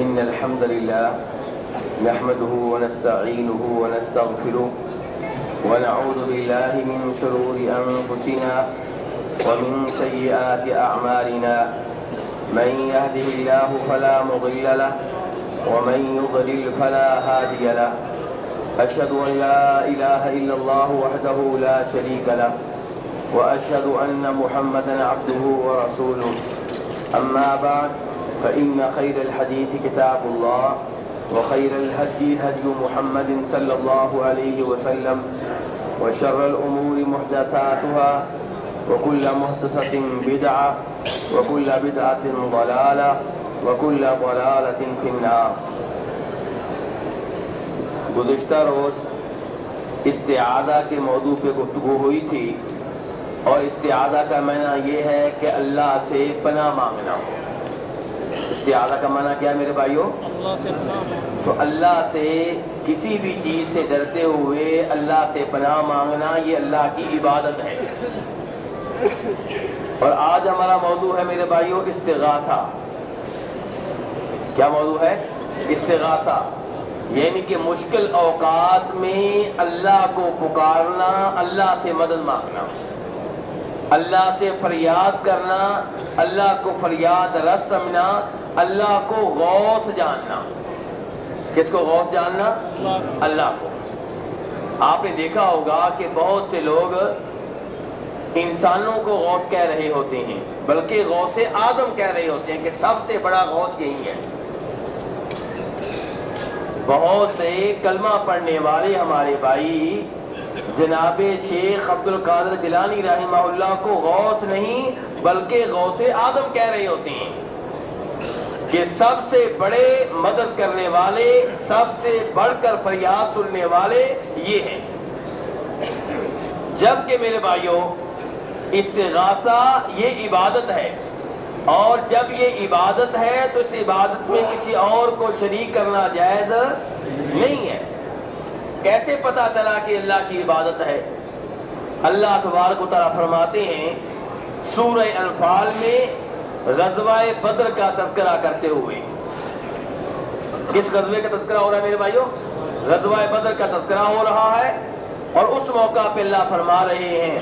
إن الحمد لله نحمده ونستعينه ونستغفره ونعوذ بالله من شرور أنفسنا ومن سيئات أعمالنا من يهده الله فلا مضل له ومن يضلل فلا هادي له أشهد أن لا إله إلا الله وحده لا شريك له وأشهد أن محمدا عبده ورسوله أما بعد فإن خير الحديث كتاب الله وخير الهدي هدي محمد صلى الله عليه وسلم وشر الأمور محدثاتها وكل محدثة بدعة وكل بدعة ضلالة وكل ضلالة في النار۔ گزشتہ روز استعاذہ کے موضوع پہ گفتگو ہوئی تھی، اور استعاذہ کا معنی یہ ہے کہ اللہ سے پناہ مانگنا۔ استعاذہ کا معنی کیا ہے میرے بھائیو؟ تو اللہ سے کسی بھی چیز سے ڈرتے ہوئے اللہ سے پناہ مانگنا، یہ اللہ کی عبادت ہے۔ اور آج ہمارا موضوع ہے میرے بھائیو استغاثہ۔ کیا موضوع ہے؟ استغاثہ، یعنی کہ مشکل اوقات میں اللہ کو پکارنا، اللہ سے مدد مانگنا، اللہ سے فریاد کرنا، اللہ کو فریاد رس سمجھنا، اللہ کو غوث جاننا۔ کس کو غوث جاننا؟ اللہ کو۔ آپ نے دیکھا ہوگا کہ بہت سے لوگ انسانوں کو غوث کہہ رہے ہوتے ہیں، بلکہ غوث آدم کہہ رہے ہوتے ہیں کہ سب سے بڑا غوث یہی ہے۔ بہت سے کلمہ پڑھنے والے ہمارے بھائی جناب شیخ عبد القادر جیلانی رحمہ اللہ کو غوث نہیں بلکہ غوث آدم کہہ رہے ہوتے ہیں کہ سب سے بڑے مدد کرنے والے، سب سے بڑھ کر فریاد سننے والے یہ ہیں۔ جبکہ میرے بھائیوں استغاثہ یہ عبادت ہے، اور جب یہ عبادت ہے تو اس عبادت میں کسی اور کو شریک کرنا جائز نہیں ہے۔ کیسے پتہ چلا کہ اللہ کی عبادت ہے؟ اللہ تبارک و تعالیٰ فرماتے ہیں سورہ انفال میں غزوہ بدر کا تذکرہ کرتے ہوئے۔ کس غزوے کا تذکرہ ہو رہا ہے میرے بھائیو؟ غزوہ بدر کا تذکرہ ہو رہا ہے، اور اس موقع پہ اللہ فرما رہے ہیں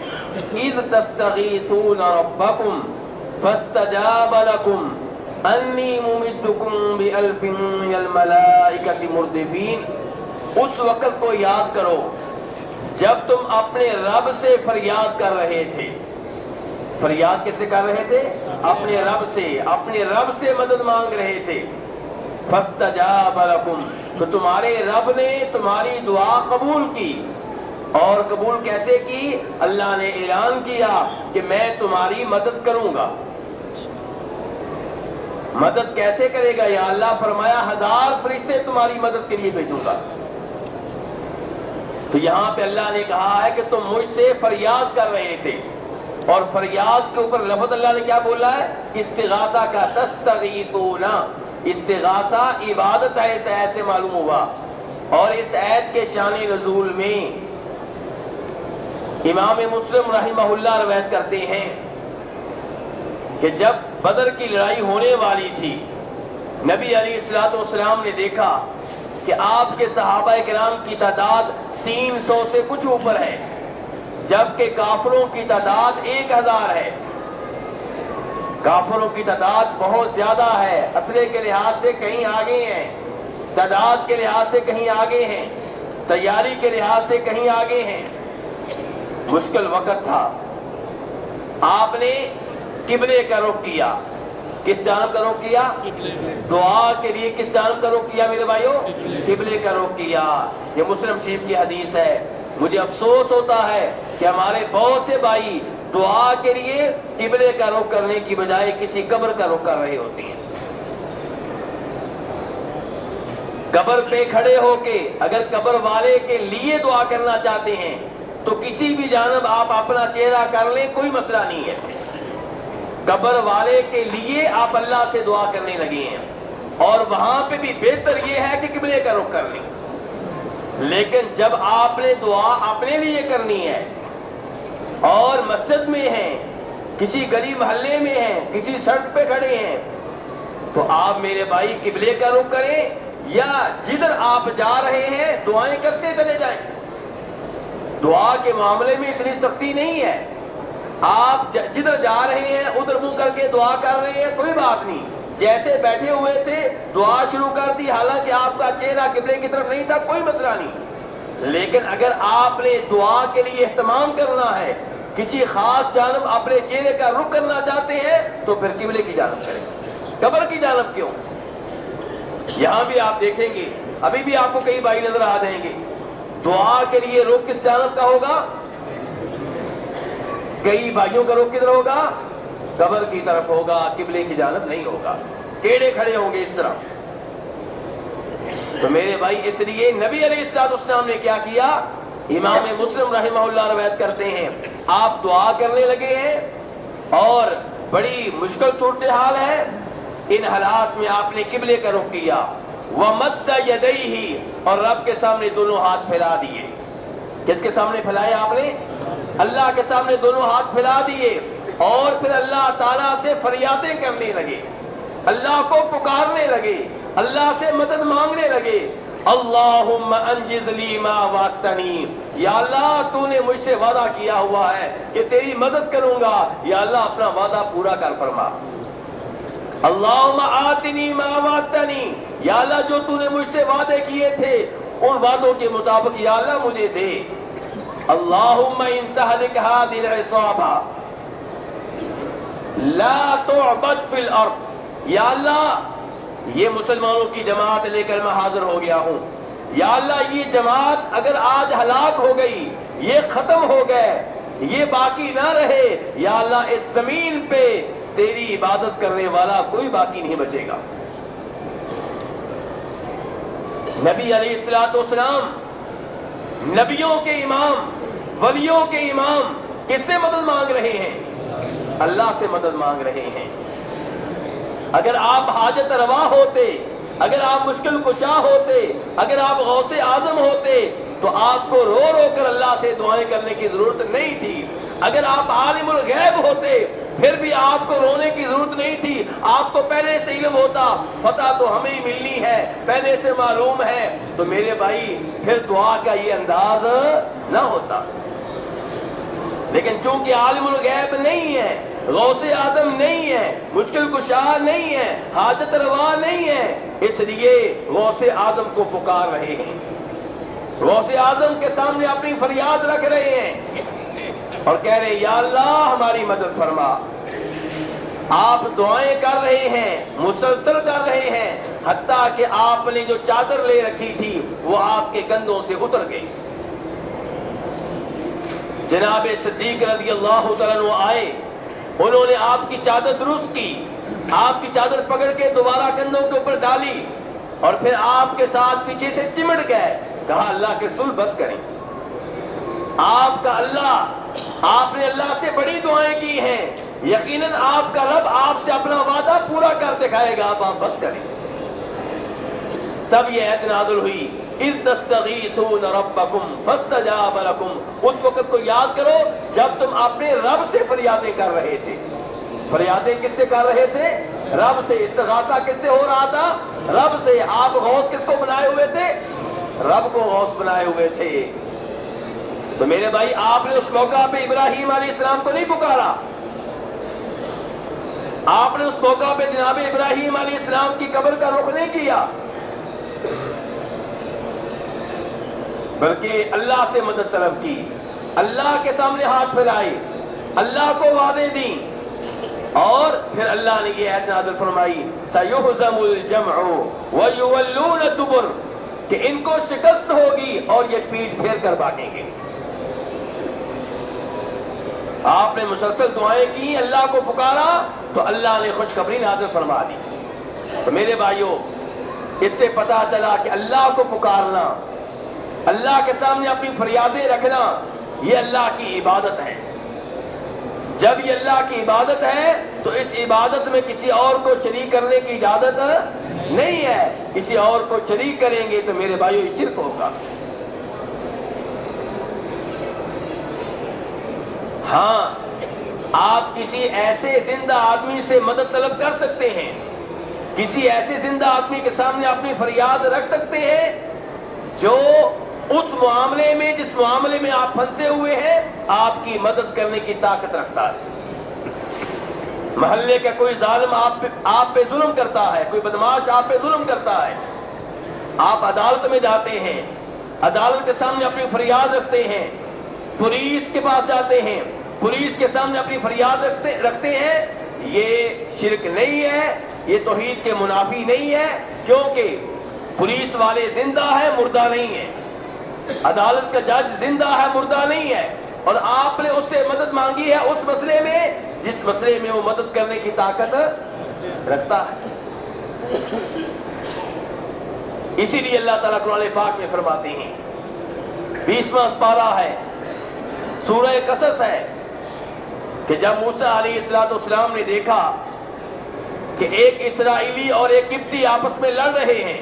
اِذْ تَسْتَغِيثُونَ رَبَّكُمْ فَاسْتَجَابَ لَكُمْ أَنِّي مُمِدُّكُمْ بِأَلْفٍ مِّنَ الْمَلَائِكَةِ مُرْدِفِينَ۔ اس وقت کو یاد کرو جب تم اپنے رب سے فریاد کر رہے تھے۔ فریاد کس سے کر رہے تھے؟ اپنے رب سے مدد مانگ رہے تھے۔ فَاسْتَجَابَ لَكُمْ، تو تمہارے رب نے تمہاری دعا قبول کی۔ اور قبول کیسے کی؟ اللہ نے اعلان کیا کہ میں تمہاری مدد کروں گا۔ مدد کیسے کرے گا یا اللہ؟ فرمایا 1000 فرشتے تمہاری مدد کے لیے بھیجوں گا۔ تو یہاں پہ اللہ نے کہا ہے کہ تم مجھ سے فریاد کر رہے تھے، اور فریاد کے اوپر لفظ اللہ نے کیا بولا ہے؟ استغاثہ کا، تستغیثون۔ استغاثہ عبادت ہے، اس آیت سے معلوم ہوا۔ اور اس آیت کے شان نزول میں امام مسلم رحمہ اللہ روایت کرتے ہیں کہ جب بدر کی لڑائی ہونے والی تھی، نبی علیہ الصلوۃ والسلام نے دیکھا کہ آپ کے صحابہ کرام کی تعداد 300 سے کچھ اوپر ہے، جبکہ کافروں کی تعداد 1000 ہے۔ کافروں کی تعداد بہت زیادہ ہے، اسلحے کے لحاظ سے کہیں آگے ہیں، تعداد کے لحاظ سے کہیں آگے ہیں، تیاری کے لحاظ سے کہیں آگے ہیں۔ مشکل وقت تھا، آپ نے قبلے کا رخ کیا۔ کس جانب کا رخ کیا؟ دعا کے لیے کس جانب کا رخ کیا میرے بھائیو؟ قبلے کا رخ کیا۔ یہ مسلم شریف کی حدیث ہے۔ مجھے افسوس ہوتا ہے کہ ہمارے بہت سے بھائی دعا کے لیے قبلے کا رخ کرنے کی بجائے کسی قبر کا رخ کر رہے ہوتے ہیں۔ قبر پہ کھڑے ہو کے اگر قبر والے کے لیے دعا کرنا چاہتے ہیں تو کسی بھی جانب آپ اپنا چہرہ کر لیں، کوئی مسئلہ نہیں ہے۔ قبر والے کے لیے آپ اللہ سے دعا کرنے لگے ہیں، اور وہاں پہ بھی بہتر یہ ہے کہ قبلے کا رخ کر لیں۔ لیکن جب آپ نے دعا اپنے لیے کرنی ہے اور مسجد میں ہیں، کسی گلی محلے میں ہیں، کسی سڑک پہ کھڑے ہیں، تو آپ میرے بھائی قبلے کا رخ کریں یا جدھر آپ جا رہے ہیں دعائیں کرتے چلے جائیں. دعا کے معاملے میں اتنی سختی نہیں ہے. آپ جدھر جا رہے ہیں ادھر منہ کر کے دعا کر رہے ہیں کوئی بات نہیں. جیسے بیٹھے ہوئے تھے دعا شروع کر دی, حالانکہ آپ کا چہرہ قبلے کی طرف نہیں تھا, کوئی مسئلہ نہیں. لیکن اگر آپ نے دعا کے لیے اہتمام کرنا ہے, کسی خاص جانب اپنے چہرے کا رخ کرنا چاہتے ہیں تو پھر قبلے کی جانب کریں, قبر کی جانب کیوں. یہاں بھی آپ دیکھیں گے ابھی بھی آپ کو کئی بھائی نظر آ جائیں گے, دعا کے لیے رخ کس جانب کا ہوگا؟ کئی بھائیوں کا رخ کدھر ہوگا؟ قبر کی طرف ہوگا, قبلے کی جانب نہیں ہوگا. ٹیڑے کھڑے ہوں گے اس طرح. تو میرے بھائی اس لیے نبی علیہ السلام نے کیا کیا؟ امام مسلم رحمہ اللہ روایت کرتے ہیں, آپ دعا کرنے لگے ہیں اور بڑی مشکل صورتحال ہے, ان حالات میں آپ نے قبلے کا رخ کیا. وَمَدَّ يَدَيْهِ, اور رب کے سامنے دونوں ہاتھ پھیلا دیے. کس کے سامنے پھیلائے آپ نے؟ اللہ کے سامنے دونوں ہاتھ پھیلا دیے, اور پھر اللہ تعالیٰ سے فریادیں کرنے لگے, اللہ کو پکارنے لگے, اللہ سے مدد مانگنے لگے. اللہم انجز لی ما وعدتنی, یا اللہ تو نے مجھ سے وعدہ کیا ہوا ہے کہ تیری مدد کروں گا, یا اللہ اپنا وعدہ پورا کر فرما. اللہم آتنی ما وعدتنی, یا اللہ جو تو نے مجھ سے وعدے کیے تھے ان وعدوں کے مطابق یا اللہ مجھے دے. اللہم ان تہلک ہذہ العصابہ لا تعبد فی الارض, یا اللہ یہ مسلمانوں کی جماعت لے کر میں حاضر ہو گیا ہوں, یا اللہ یہ جماعت اگر آج ہلاک ہو گئی, یہ ختم ہو گئے, یہ باقی نہ رہے, یا اللہ اس زمین پہ تیری عبادت کرنے والا کوئی باقی نہیں بچے گا. نبی علیہ السلام نبیوں کے امام, ولیوں کے امام, کس سے مدد مانگ رہے ہیں؟ اللہ سے مدد مانگ رہے ہیں. اگر آپ حاجت روا ہوتے, اگر آپ مشکل کشا ہوتے, اگر آپ غوث اعظم ہوتے تو آپ کو رو رو کر اللہ سے دعائیں کرنے کی ضرورت نہیں تھی. اگر آپ عالم الغیب ہوتے پھر بھی آپ کو رونے کی ضرورت نہیں تھی, آپ کو پہلے سے علم ہوتا, فتح تو ہمیں ہی ملنی ہے, پہلے سے معلوم ہے, تو میرے بھائی پھر دعا کا یہ انداز نہ ہوتا. لیکن چونکہ عالم الغیب نہیں ہے, غوث اعظم نہیں ہے, مشکل کشا نہیں ہے, حاجت روا نہیں ہے, اس لیے غوث اعظم کو پکار رہے ہیں, غوث اعظم کے سامنے اپنی فریاد رکھ رہے ہیں اور کہہ رہے ہیں یا اللہ ہماری مدد فرما. آپ دعائیں کر رہے ہیں, مسلسل کر رہے ہیں, حتیٰ کہ آپ نے جو چادر لے رکھی تھی وہ آپ کے کندھوں سے اتر گئی. جناب صدیق رضی اللہ تعالیٰ عنہ آئے, انہوں نے آپ کی چادر درست کی, آپ کی چادر پکڑ کے دوبارہ کندھوں کے اوپر ڈالی اور پھر آپ کے ساتھ پیچھے سے چمٹ گئے. کہا اللہ کے رسول بس کریں, آپ کا اللہ, آپ نے اللہ سے بڑی دعائیں کی ہیں, یقیناً آپ کا رب آپ سے اپنا وعدہ پورا کر دکھائے گا, آپ بس کریں. تب یہ آیت نازل ہوئی اذ تستغیثون ربکم فاستجاب لکم. اس وقت کو یاد کرو جب تم اپنے رب سے فریادیں کر رہے تھے. فریادیں کس سے کر رہے تھے؟ رب سے. استغاثہ کس سے ہو رہا تھا؟ رب سے. آپ غوث کس کو بنائے ہوئے تھے؟ رب کو غوث بنائے ہوئے تھے. تو میرے بھائی آپ نے اس موقع پہ ابراہیم علیہ السلام کو نہیں پکارا, آپ نے اس موقع پہ جناب ابراہیم علیہ السلام کی قبر کا رخ نہیں کیا, بلکہ اللہ سے مدد طلب کی, اللہ کے سامنے ہاتھ پھیلائے, اللہ کو وعدے دیں, اور پھر اللہ نے یہ آیت نازل فرمائی سَيُهْزَمُ الْجَمْعُ وَيُوَلُّونَ الدُّبُرَ, کہ ان کو شکست ہوگی اور یہ پیٹ پھیر کر بھاگیں گے. آپ نے مسلسل دعائیں کی, اللہ کو پکارا تو اللہ نے خوشخبری نازل فرما دی. تو میرے بھائیوں اس سے پتا چلا کہ اللہ کو پکارنا, اللہ کے سامنے اپنی فریادیں رکھنا, یہ اللہ کی عبادت ہے. جب یہ اللہ کی عبادت ہے تو اس عبادت میں کسی اور کو شریک کرنے کی اجازت نہیں ہے. کسی اور کو شریک کریں گے تو میرے بھائیوں یہ شرک ہوگا. ہاں آپ کسی ایسے زندہ آدمی سے مدد طلب کر سکتے ہیں کسی ایسے زندہ آدمی کے سامنے اپنی فریاد رکھ سکتے ہیں جو اس معاملے میں جس معاملے میں آپ پھنسے ہوئے ہیں آپ کی مدد کرنے کی طاقت رکھتا ہے؟ محلے کا کوئی ظالم آپ پہ ظلم کرتا ہے، کوئی بدماش آپ پہ ظلم کرتا ہے، آپ عدالت میں جاتے ہیں، عدالت کے سامنے اپنی فریاد رکھتے ہیں، پولیس کے پاس جاتے ہیں، پولیس کے سامنے اپنی فریاد رکھتے ہیں، یہ شرک نہیں ہے، یہ توحید کے منافی نہیں ہے، کیونکہ پولیس والے زندہ ہے، مردہ نہیں ہے، عدالت کا جج زندہ ہے، مردہ نہیں ہے، اور آپ نے اس سے مدد مانگی ہے اس مسئلے میں جس مسئلے میں وہ مدد کرنے کی طاقت رکھتا ہے۔ اسی لیے اللہ تعالیٰ قرآن پاک میں فرماتے ہیں، 20واں پارہ ہے، سورہ قصص ہے، کہ جب موسیٰ علیہ السلام نے دیکھا کہ ایک اسرائیلی اور ایک قبطی آپس میں لڑ رہے ہیں،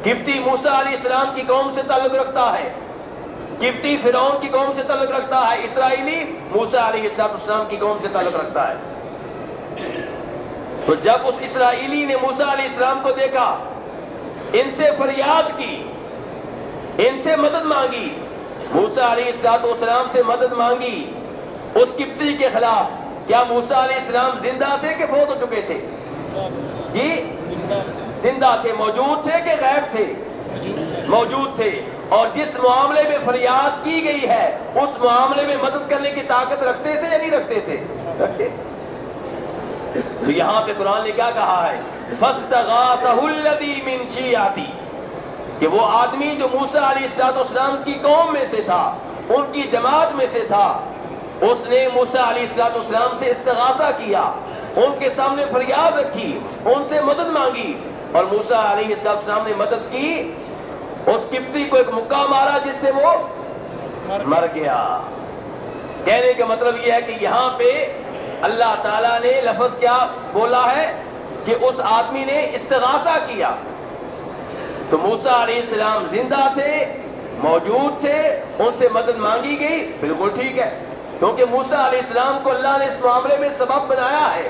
قبطی موسیٰ علیہ السلام کی قوم سے تعلق رکھتا ہے، قبطی فرعون کی قوم سے تعلق رکھتا ہے، اسرائیلی موسیٰ علیہ السلام کی قوم سے تعلق رکھتا ہے۔ تو جب اس اسرائیلی نے موسیٰ علیہ السلام کو دیکھا، ان سے فریاد کی، ان سے مدد مانگی، موسیٰ علیہ السلام سے مدد مانگی اس قبطی کے خلاف، کیا موسیٰ علیہ السلام زندہ تھے کہ فوت ہو چکے تھے؟ جی زندہ تھے، موجود تھے کہ غائب تھے؟ موجود تھے، اور جس معاملے میں فریاد کی گئی ہے اس معاملے میں مدد کرنے کی طاقت رکھتے تھے یا نہیں رکھتے تھے؟ رکھتے تھے۔ تو یہاں پہ قرآن نے کیا کہا ہے؟ فَاسْتَغَاثَهُ الَّذِي مِنْ شِيعَتِهِ، کہ وہ آدمی جو موسیٰ علیہ السلام کی قوم میں سے تھا، ان کی جماعت میں سے تھا، اس نے موسیٰ علیہ السلام سے استغاثہ کیا، ان کے سامنے فریاد رکھی، ان سے مدد مانگی، اور موسیٰ علیہ السلام نے مدد کی، اس قبطی کو ایک مکہ مارا جس سے وہ مر گیا۔ کہنے کا مطلب یہ ہے کہ یہاں پہ اللہ تعالیٰ نے لفظ کیا بولا ہے کہ اس آدمی نے استغاثہ کیا، تو موسیٰ علیہ السلام زندہ تھے، موجود تھے، ان سے مدد مانگی گئی، بالکل ٹھیک ہے، کیونکہ موسیٰ علیہ السلام کو اللہ نے اس معاملے میں سبب بنایا ہے،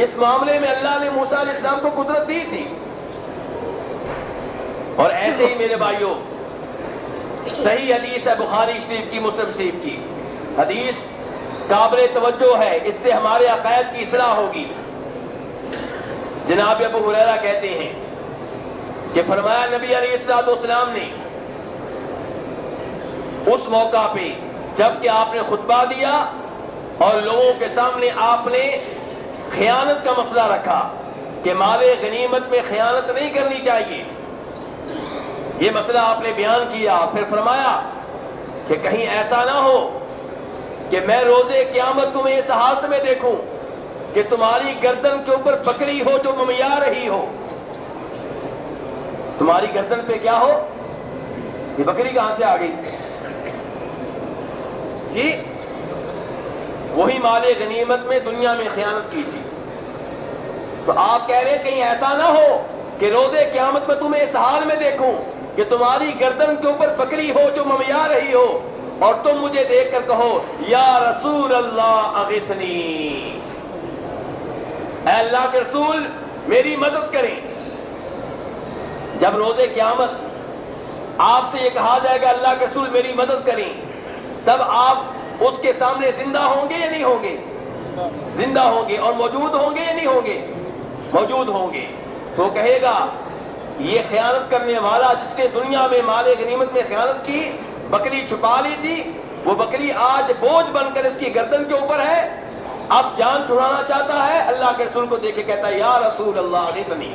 اس معاملے میں اللہ نے موسیٰ علیہ السلام کو قدرت دی تھی۔ اور ایسے ہی میرے بھائیوں، صحیح حدیث ہے بخاری شریف کی، مسلم شریف کی حدیث قابل توجہ ہے، اس سے ہمارے عقائد کی اصلاح ہوگی۔ جناب ابو ہریرہ کہتے ہیں کہ فرمایا نبی علیہ السلام نے اس موقع پہ جب کہ آپ نے خطبہ دیا اور لوگوں کے سامنے آپ نے خیانت کا مسئلہ رکھا کہ مال غنیمت میں خیانت نہیں کرنی چاہیے، یہ مسئلہ آپ نے بیان کیا، پھر فرمایا کہ کہیں ایسا نہ ہو کہ میں روز قیامت تمہیں اس حالت میں دیکھوں کہ تمہاری گردن کے اوپر بکری ہو جو ممیا رہی ہو۔ تمہاری گردن پہ کیا ہو؟ یہ بکری کہاں سے آ گئی؟ جی وہی مال غنیمت میں دنیا میں خیانت کی تھی۔ تو آپ کہہ رہے ہیں کہیں ایسا نہ ہو کہ روز قیامت میں تمہیں اس حال میں دیکھوں کہ تمہاری گردن کے اوپر بکری ہو جو ممیا رہی ہو، اور تم مجھے دیکھ کر کہو یا رسول اللہ اغثنی، اے اللہ کے رسول میری مدد کریں۔ جب روز قیامت آپ سے یہ کہا جائے گا اللہ کے رسول میری مدد کریں، تب آپ اس کے سامنے زندہ ہوں گے یا نہیں ہوں گے؟ زندہ ہوں گے، اور موجود ہوں گے یا نہیں ہوں گے؟ موجود ہوں گے۔ تو کہے گا یہ خیانت کرنے والا جس نے دنیا میں مال غنیمت میں خیانت کی، بکری چھپا لی تھی، وہ بکری آج بوجھ بن کر اس کی گردن کے اوپر ہے، اب جان چھڑانا چاہتا ہے، اللہ کے رسول کو دیکھ کے کہتا ہے یا رسول اللہ اغثنی،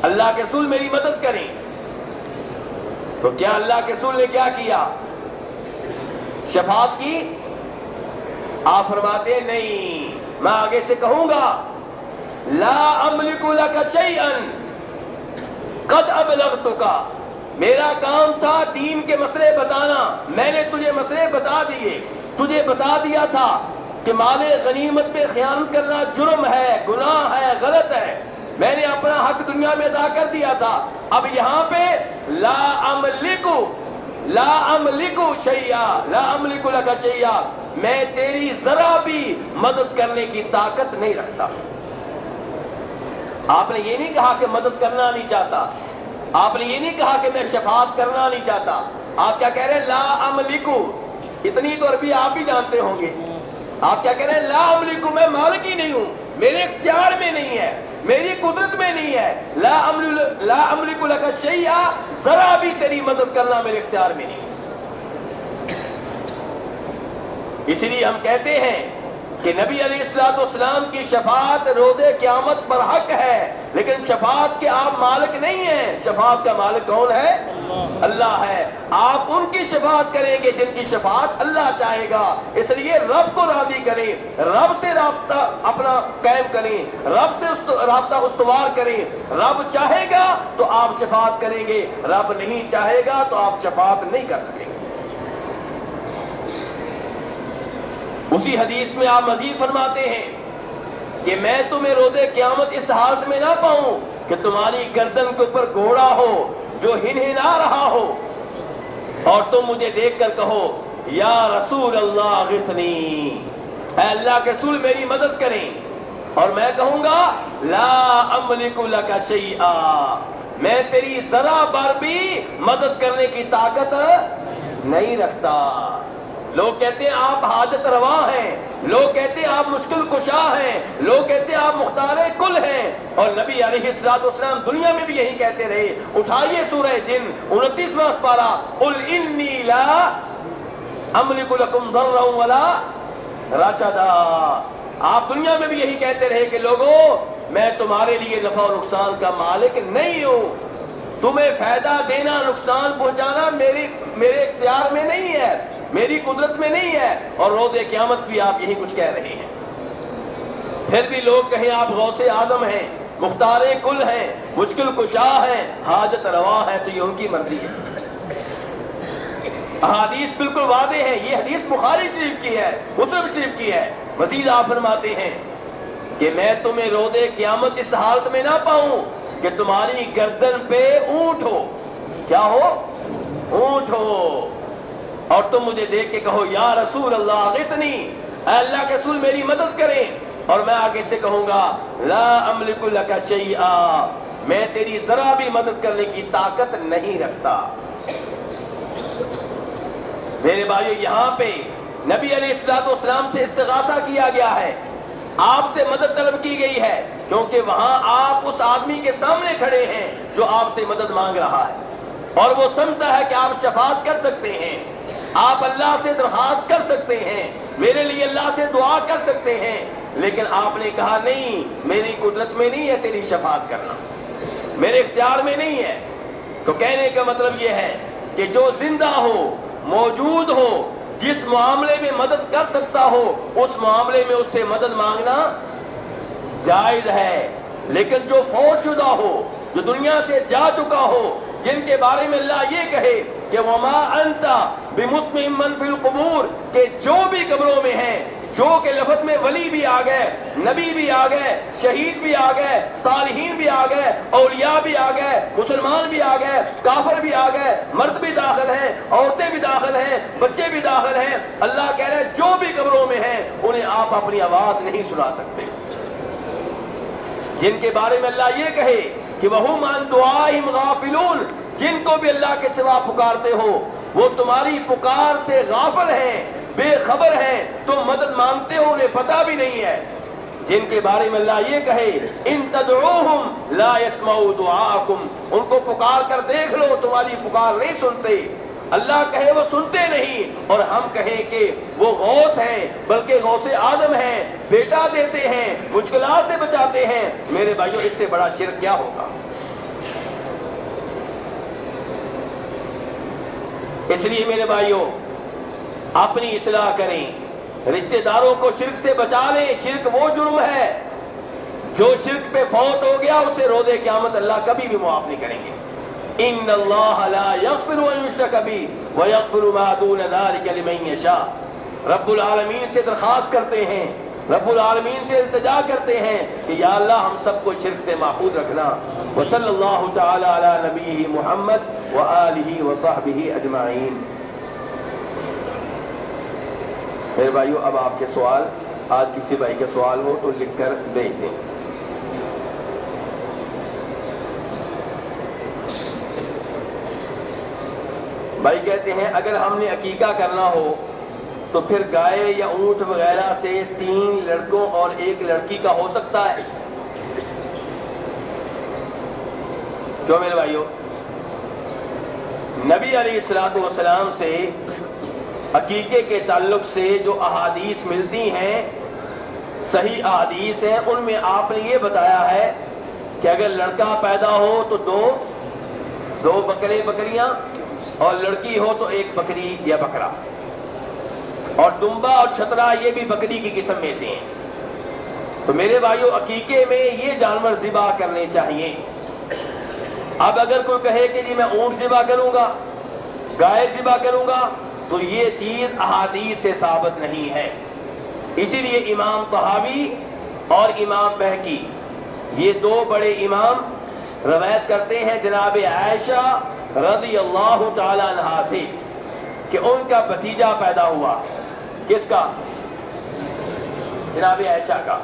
اللہ کے رسول میری مدد کریں۔ تو کیا اللہ کے رسول نے کیا کیا؟ شفاعت کی؟ آپ فرماتے ہیں نہیں، میں آگے سے کہوں گا لا املک لک شیئا قد ابلغتک، میرا کام تھا دین کے مسئلے بتانا، میں نے تجھے مسئلے بتا دیے، تجھے بتا دیا تھا کہ مال غنیمت پہ خیانت کرنا جرم ہے، گناہ ہے، غلط ہے، میں نے اپنا حق دنیا میں ادا کر دیا تھا۔ اب یہاں پہ لا املک شیئا، لا املک لک شیئا، میں تیری ذرا بھی مدد کرنے کی طاقت نہیں رکھتا۔ آپ نے یہ نہیں کہا کہ مدد کرنا نہیں چاہتا، آپ نے یہ نہیں کہا کہ میں شفاعت کرنا نہیں چاہتا، آپ کیا کہہ رہے ہیں؟ لا املکو، اتنی تو عربی آپ بھی جانتے ہوں گے، آپ کیا کہہ رہے ہیں؟ لا املکو، میں مالک ہی نہیں ہوں، میرے اختیار میں نہیں ہے، میری قدرت میں نہیں ہے، لا املک لک شیئا، ذرا بھی تیری مدد کرنا میرے اختیار میں نہیں ہے۔ اس لیے ہم کہتے ہیں کہ نبی علیہ السلام کی شفاعت روز قیامت پر حق ہے، لیکن شفاعت کے آپ مالک نہیں ہیں، شفاعت کا مالک کون ہے؟ اللہ ہے۔ آپ ان کی شفاعت کریں گے جن کی شفاعت اللہ چاہے گا، اس لیے رب کو راضی کریں، رب سے رابطہ اپنا قائم کریں، رب سے رابطہ استوار کریں، رب چاہے گا تو آپ شفاعت کریں گے، رب نہیں چاہے گا تو آپ شفاعت نہیں کر سکیں گے۔ اسی حدیث میں آپ مزید فرماتے ہیں کہ میں تمہیں روز قیامت اس حالت میں نہ پاؤں کہ تمہاری گردن کے اوپر گھوڑا ہو جو ہنہنا رہا ہو اور تم مجھے دیکھ کر کہو یا رسول اللہ غثنی، اے اللہ کے رسول میری مدد کریں، اور میں کہوں گا لا املک لک شیئا، میں تیری ذرا بار بھی مدد کرنے کی طاقت نہیں رکھتا۔ لوگ کہتے ہیں آپ حاجت روا ہیں، لوگ کہتے ہیں آپ مشکل کشا ہیں، لوگ کہتے ہیں آپ مختار کل ہیں، اور نبی علیہ السلام دنیا میں بھی یہی کہتے رہے۔ اٹھائیے سورہ جن 29واں پارہ، قل انی لا املک لکم ضرا ولا رشدا، آپ دنیا میں بھی یہی کہتے رہے کہ لوگوں میں تمہارے لیے نفع و نقصان کا مالک نہیں ہوں، تمہیں فائدہ دینا نقصان پہنچانا میرے اختیار میں نہیں ہے، میری قدرت میں نہیں ہے۔ اور روز قیامت بھی آپ یہی کچھ کہہ رہے ہیں۔ پھر بھی لوگ کہیں آپ غوث اعظم ہیں، مختار کل ہیں، مشکل کشا ہیں، حاجت روا ہیں، تو یہ ان کی مرضی ہے۔ احادیث بالکل واضح ہے، یہ حدیث بخاری شریف کی ہے، مسلم شریف کی ہے۔ مزید آپ فرماتے ہیں کہ میں تمہیں روز قیامت اس حالت میں نہ پاؤں کہ تمہاری گردن پہ اونٹ ہو، کیا ہو؟ اونٹ ہو، اور تم مجھے دیکھ کے کہو یا رسول اللہ غثنی، اے اللہ کے رسول میری مدد کریں، اور میں آگے سے کہوں گا لا املک لک شیئا، میں تیری ذرا بھی مدد کرنے کی طاقت نہیں رکھتا۔ میرے بھائیو، یہاں پہ نبی علیہ السلام سے استغاثہ کیا گیا ہے، آپ سے مدد طلب کی گئی ہے، کیونکہ وہاں آپ اس آدمی کے سامنے کھڑے ہیں جو آپ سے مدد مانگ رہا ہے، اور وہ سمجھتا ہے کہ آپ شفاعت کر سکتے ہیں، آپ اللہ سے درخواست کر سکتے ہیں، میرے لیے اللہ سے دعا کر سکتے ہیں، لیکن آپ نے کہا نہیں، میری قدرت میں نہیں ہے تیری شفاعت کرنا، میرے اختیار میں نہیں ہے۔ تو کہنے کا مطلب یہ ہے کہ جو زندہ ہو، موجود ہو، جس معاملے میں مدد کر سکتا ہو، اس معاملے میں اس سے مدد مانگنا جائز ہے، لیکن جو فوت شدہ ہو، جو دنیا سے جا چکا ہو، جن کے بارے میں اللہ یہ کہے کہ وما انت بمسمع من فی القبور، کہ جو بھی قبروں میں ہیں، جو کہ لفظ میں ولی بھی آ گئے، نبی بھی آ گئے، شہید بھی آ گئے، صالحین بھی آ گئے، اولیاء بھی آ گئے، مسلمان بھی آ گئے، کافر بھی آ گئے، مرد بھی داخل ہیں، عورتیں بھی داخل ہیں، بچے بھی داخل ہیں، اللہ کہہ رہے ہیں جو بھی قبروں میں ہیں انہیں آپ اپنی آواز نہیں سنا سکتے۔ جن کے بارے میں اللہ یہ کہے کہ وَهُمْ عَنْ دُعَائِهِمْ غَافِلُونَ، جن کو بھی اللہ کے سوا پکارتے ہو وہ تمہاری پکار سے غافل ہیں، بے خبر ہیں، تم مدد مانگتے ہو انہیں پتہ بھی نہیں ہے۔ جن کے بارے میں اللہ یہ کہے ان تدعوہم لا يسمعوا دعاءکم، ان کو پکار کر دیکھ لو تمہاری پکار نہیں سنتے، اللہ کہے وہ سنتے نہیں، اور ہم کہیں کہ وہ غوث ہیں، بلکہ غوث اعظم ہیں، بیٹا دیتے ہیں، مشکلات سے بچاتے ہیں، میرے بھائیوں اس سے بڑا شرک کیا ہوگا؟ اس لیے میرے بھائیوں اپنی اصلاح کریں، رشتہ داروں کو شرک سے بچا لیں۔ شرک وہ جرم ہے جو شرک پہ فوت ہو گیا اسے روز قیامت اللہ کبھی بھی معاف نہیں کریں گے۔ ان اللہ لا یغفر ان یشرک بہ ویغفر ما دون ذلک لمن یشاء، رب العالمین سے درخواست کرتے ہیں، رب العالمین سے التجا کرتے ہیں کہ یا اللہ ہم سب کو شرک سے محفوظ رکھنا۔ وصلی اللہ تعالی علی نبیہ محمد وآلہ وصحبہ اجمعین۔ میرے بھائیو اب آپ کے سوال، آج کسی بھائی کے سوال ہو تو لکھ کر بھیج دیں۔ کہتے ہیں اگر ہم نے عقیقہ کرنا ہو تو پھر گائے یا اونٹ وغیرہ سے 3 لڑکوں اور 1 لڑکی کا ہو سکتا ہے؟ کیوں میرے بھائیو؟ نبی علیہ الصلوۃ والسلام سے عقیقے کے تعلق سے جو احادیث ملتی ہیں، صحیح احادیث ہیں، ان میں آپ نے یہ بتایا ہے کہ اگر لڑکا پیدا ہو تو دو بکرے بکریاں، اور لڑکی ہو تو 1 بکری یا بکرا، اور دمبا اور چھترا یہ بھی بکری کی قسم میں سے ہیں۔ تو میرے بھائیو عقیقے میں یہ جانور ذبح کرنے چاہیے۔ اب اگر کوئی کہے کہ جی میں اونٹ ذبح کروں گا، گائے ذبح کروں گا، تو یہ چیز احادیث سے ثابت نہیں ہے۔ اسی لیے امام طحاوی اور امام بہقی، یہ 2 بڑے امام روایت کرتے ہیں جناب عائشہ رضی اللہ تعالی عنہا سے کہ ان کا بھتیجا پیدا ہوا۔ کس کا؟ جناب عائشہ کا۔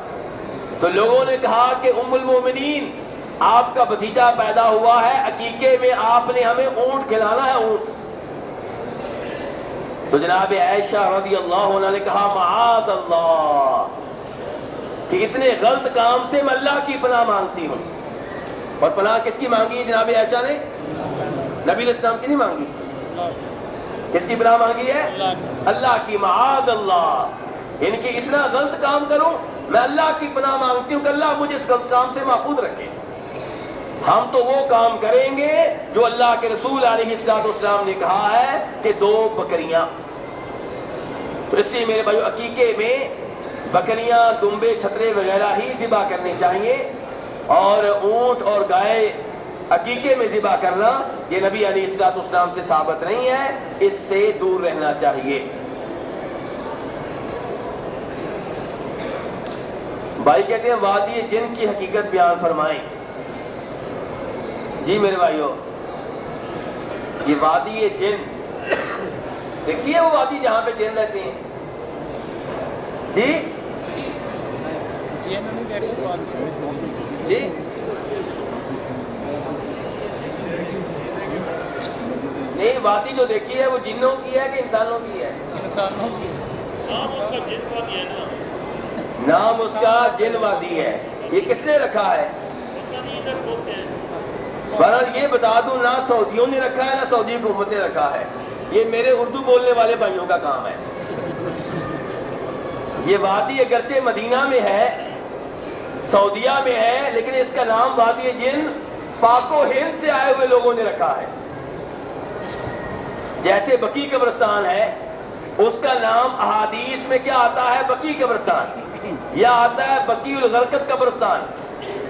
تو لوگوں نے کہا کہ ام المومنین آپ کا بھتیجا پیدا ہوا ہے، عقیقے میں آپ نے ہمیں اونٹ کھلانا ہے، اونٹ۔ تو جناب عائشہ رضی اللہ عنہ نے کہا معاذ اللہ، کہ اتنے غلط کام سے میں اللہ کی پناہ مانگتی ہوں۔ اور پناہ کس کی مانگی ہے جناب عائشہ نے؟ نبی علیہ السلام کی نہیں مانگی۔ کس کی پناہ مانگی ہے؟ اللہ کی۔ معاذ اللہ، ان کی اتنا غلط کام کروں، میں اللہ کی پناہ مانگتی ہوں کہ اللہ مجھے اس غلط کام سے محفوظ رکھے۔ ہم تو وہ کام کریں گے جو اللہ کے رسول علیہ السلام نے کہا ہے کہ 2 بکریاں۔ تو اس لیے میرے بھائیو عقیقے میں بکریاں، دمبے، چھترے وغیرہ ہی ذبح کرنے چاہیے، اور اونٹ اور گائے عقیقے میں ذبح کرنا یہ نبی علیہ السلام سے ثابت نہیں ہے، اس سے دور رہنا چاہیے۔ بھائی کہتے ہیں وادی جن کی حقیقت بیان فرمائیں۔ جی میرے بھائیو، یہ وادی جن دیکھیے، وہ وادی جہاں پہ جن رہتے ہیں۔ جی جی نہیں، وادی جو دیکھی ہے وہ جنوں کی ہے کہ انسانوں کی ہے؟ انسانوں کی۔ نام اس کا جن وادی ہے نا، نام اس کا جن وادی ہے۔ یہ کس نے رکھا ہے؟ بہرحال یہ بتا دوں، نہ سعودیوں نے رکھا ہے نہ سعودی حکومت نے رکھا ہے، یہ میرے اردو بولنے والے بھائیوں کا کام ہے۔ یہ وادی اگرچہ مدینہ میں ہے، سعودیہ میں ہے، لیکن اس کا نام وادی جن پاک و ہند سے آئے ہوئے لوگوں نے رکھا ہے۔ جیسے بقی قبرستان ہے، اس کا نام احادیث میں کیا آتا ہے؟ بقی قبرستان، یا آتا ہے بقی الغرقد قبرستان۔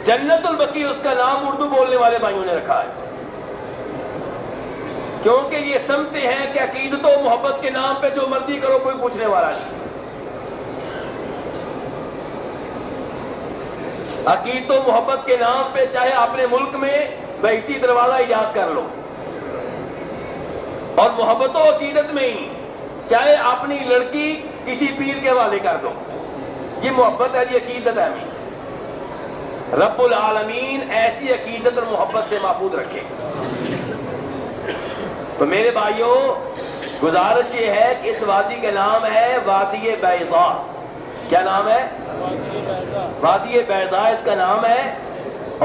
جنت البقی اس کا نام اردو بولنے والے بھائیوں نے رکھا ہے، کیونکہ یہ سمجھتے ہیں کہ عقیدت و محبت کے نام پہ جو مرضی کرو، کوئی پوچھنے والا نہیں۔ عقیدت و محبت کے نام پہ چاہے اپنے ملک میں بہشتی دروازہ ایجاد کر لو، اور محبت و عقیدت میں ہی چاہے اپنی لڑکی کسی پیر کے حوالے کر دو، یہ محبت ہے، یہ عقیدت ہے۔ ہمیں رب العالمین ایسی عقیدت اور محبت سے محفوظ رکھے۔ تو میرے بھائیوں، گزارش یہ ہے کہ اس وادی کا نام ہے وادی بیضاء۔ کیا نام ہے؟ وادی بیضاء اس کا نام ہے،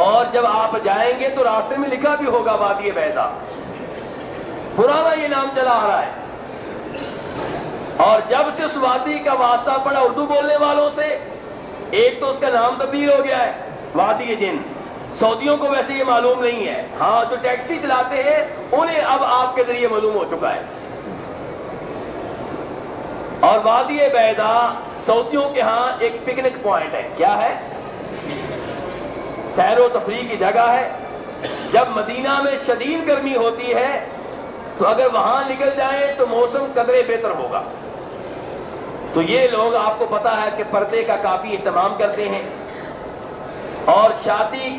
اور جب آپ جائیں گے تو راستے میں لکھا بھی ہوگا وادی بیضاء، پرانا یہ نام چلا آ رہا ہے۔ اور جب سے اس وادی کا واسطہ پڑا اردو بولنے والوں سے، ایک تو اس کا نام تبدیل ہو گیا ہے وادی جن، سعودیوں کو ویسے یہ معلوم نہیں ہے، ہاں جو ٹیکسی چلاتے ہیں انہیں اب آپ کے ذریعے معلوم ہو چکا ہے۔ اور وادی بیضاء سعودیوں کے ہاں ایک پکنک پوائنٹ ہے۔ کیا ہے؟ سیر و تفریح کی جگہ ہے۔ جب مدینہ میں شدید گرمی ہوتی ہے تو اگر وہاں نکل جائیں تو موسم قدرے بہتر ہوگا۔ تو یہ لوگ، آپ کو پتا ہے کہ پردے کا کافی اہتمام کرتے ہیں، اور شادی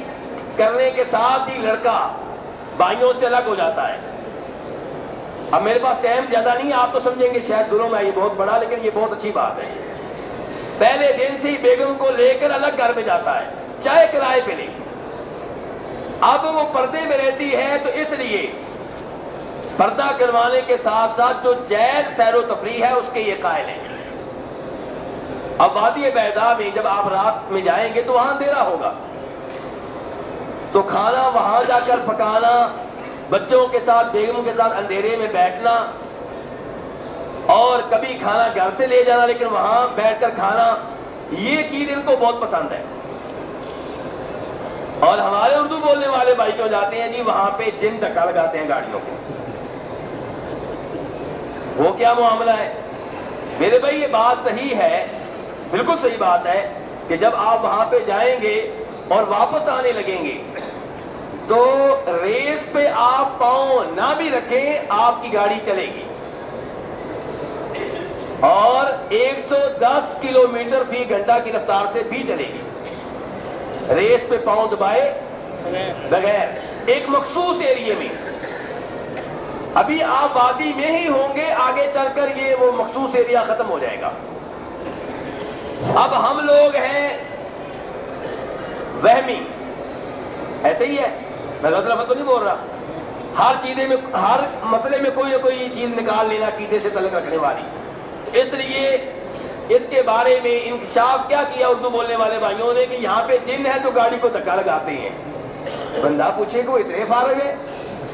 کرنے کے ساتھ ہی لڑکا بھائیوں سے الگ ہو جاتا ہے۔ اب میرے پاس ٹائم زیادہ نہیں ہے، آپ تو سمجھیں گے شاید ظلم ہے یہ بہت بڑا، لیکن یہ بہت اچھی بات ہے۔ پہلے دن سے ہی بیگم کو لے کر الگ گھر میں جاتا ہے، چاہے کرائے پہ لے۔ اب وہ پردے میں رہتی ہے تو اس لیے پردہ کروانے کے ساتھ ساتھ جو جائز سیر و تفریح ہے اس کے یہ قائل ہیں۔ اب وادی بیضاء میں جب آپ رات میں جائیں گے تو وہاں اندھیرا ہوگا، تو کھانا وہاں جا کر پکانا، بچوں کے ساتھ بیگم کے ساتھ اندھیرے میں بیٹھنا، اور کبھی کھانا گھر سے لے جانا لیکن وہاں بیٹھ کر کھانا، یہ چیز ان کو بہت پسند ہے۔ اور ہمارے اردو بولنے والے بھائی کیوں جاتے ہیں جی وہاں پہ جن دھکا لگاتے ہیں گاڑیوں کو، وہ کیا معاملہ ہے؟ میرے بھائی یہ بات صحیح ہے، بالکل صحیح بات ہے کہ جب آپ وہاں پہ جائیں گے اور واپس آنے لگیں گے تو ریس پہ آپ پاؤں نہ بھی رکھیں آپ کی گاڑی چلے گی، اور 110 کلومیٹر فی گھنٹہ کی رفتار سے بھی چلے گی، ریس پہ پاؤں دبائے بغیر ایک مخصوص ایریے میں۔ ابھی آپ وادی میں ہی ہوں گے، آگے چل کر یہ وہ مخصوص ایریا ختم ہو جائے گا۔ اب ہم لوگ ہیں وہمی، ایسے ہی ہے، میں غلط لفظ تو نہیں بول رہا، ہر چیزیں میں ہر مسئلے میں کوئی نہ کوئی چیز نکال لینا عقیدے سے تعلق رکھنے والی، تو اس لیے اس کے بارے میں انکشاف کیا کیا اردو بولنے والے بھائیوں نے کہ یہاں پہ جن ہے جو گاڑی کو دھکا لگاتے ہیں۔ بندہ پوچھے کہ وہ اتنے فارغ ہے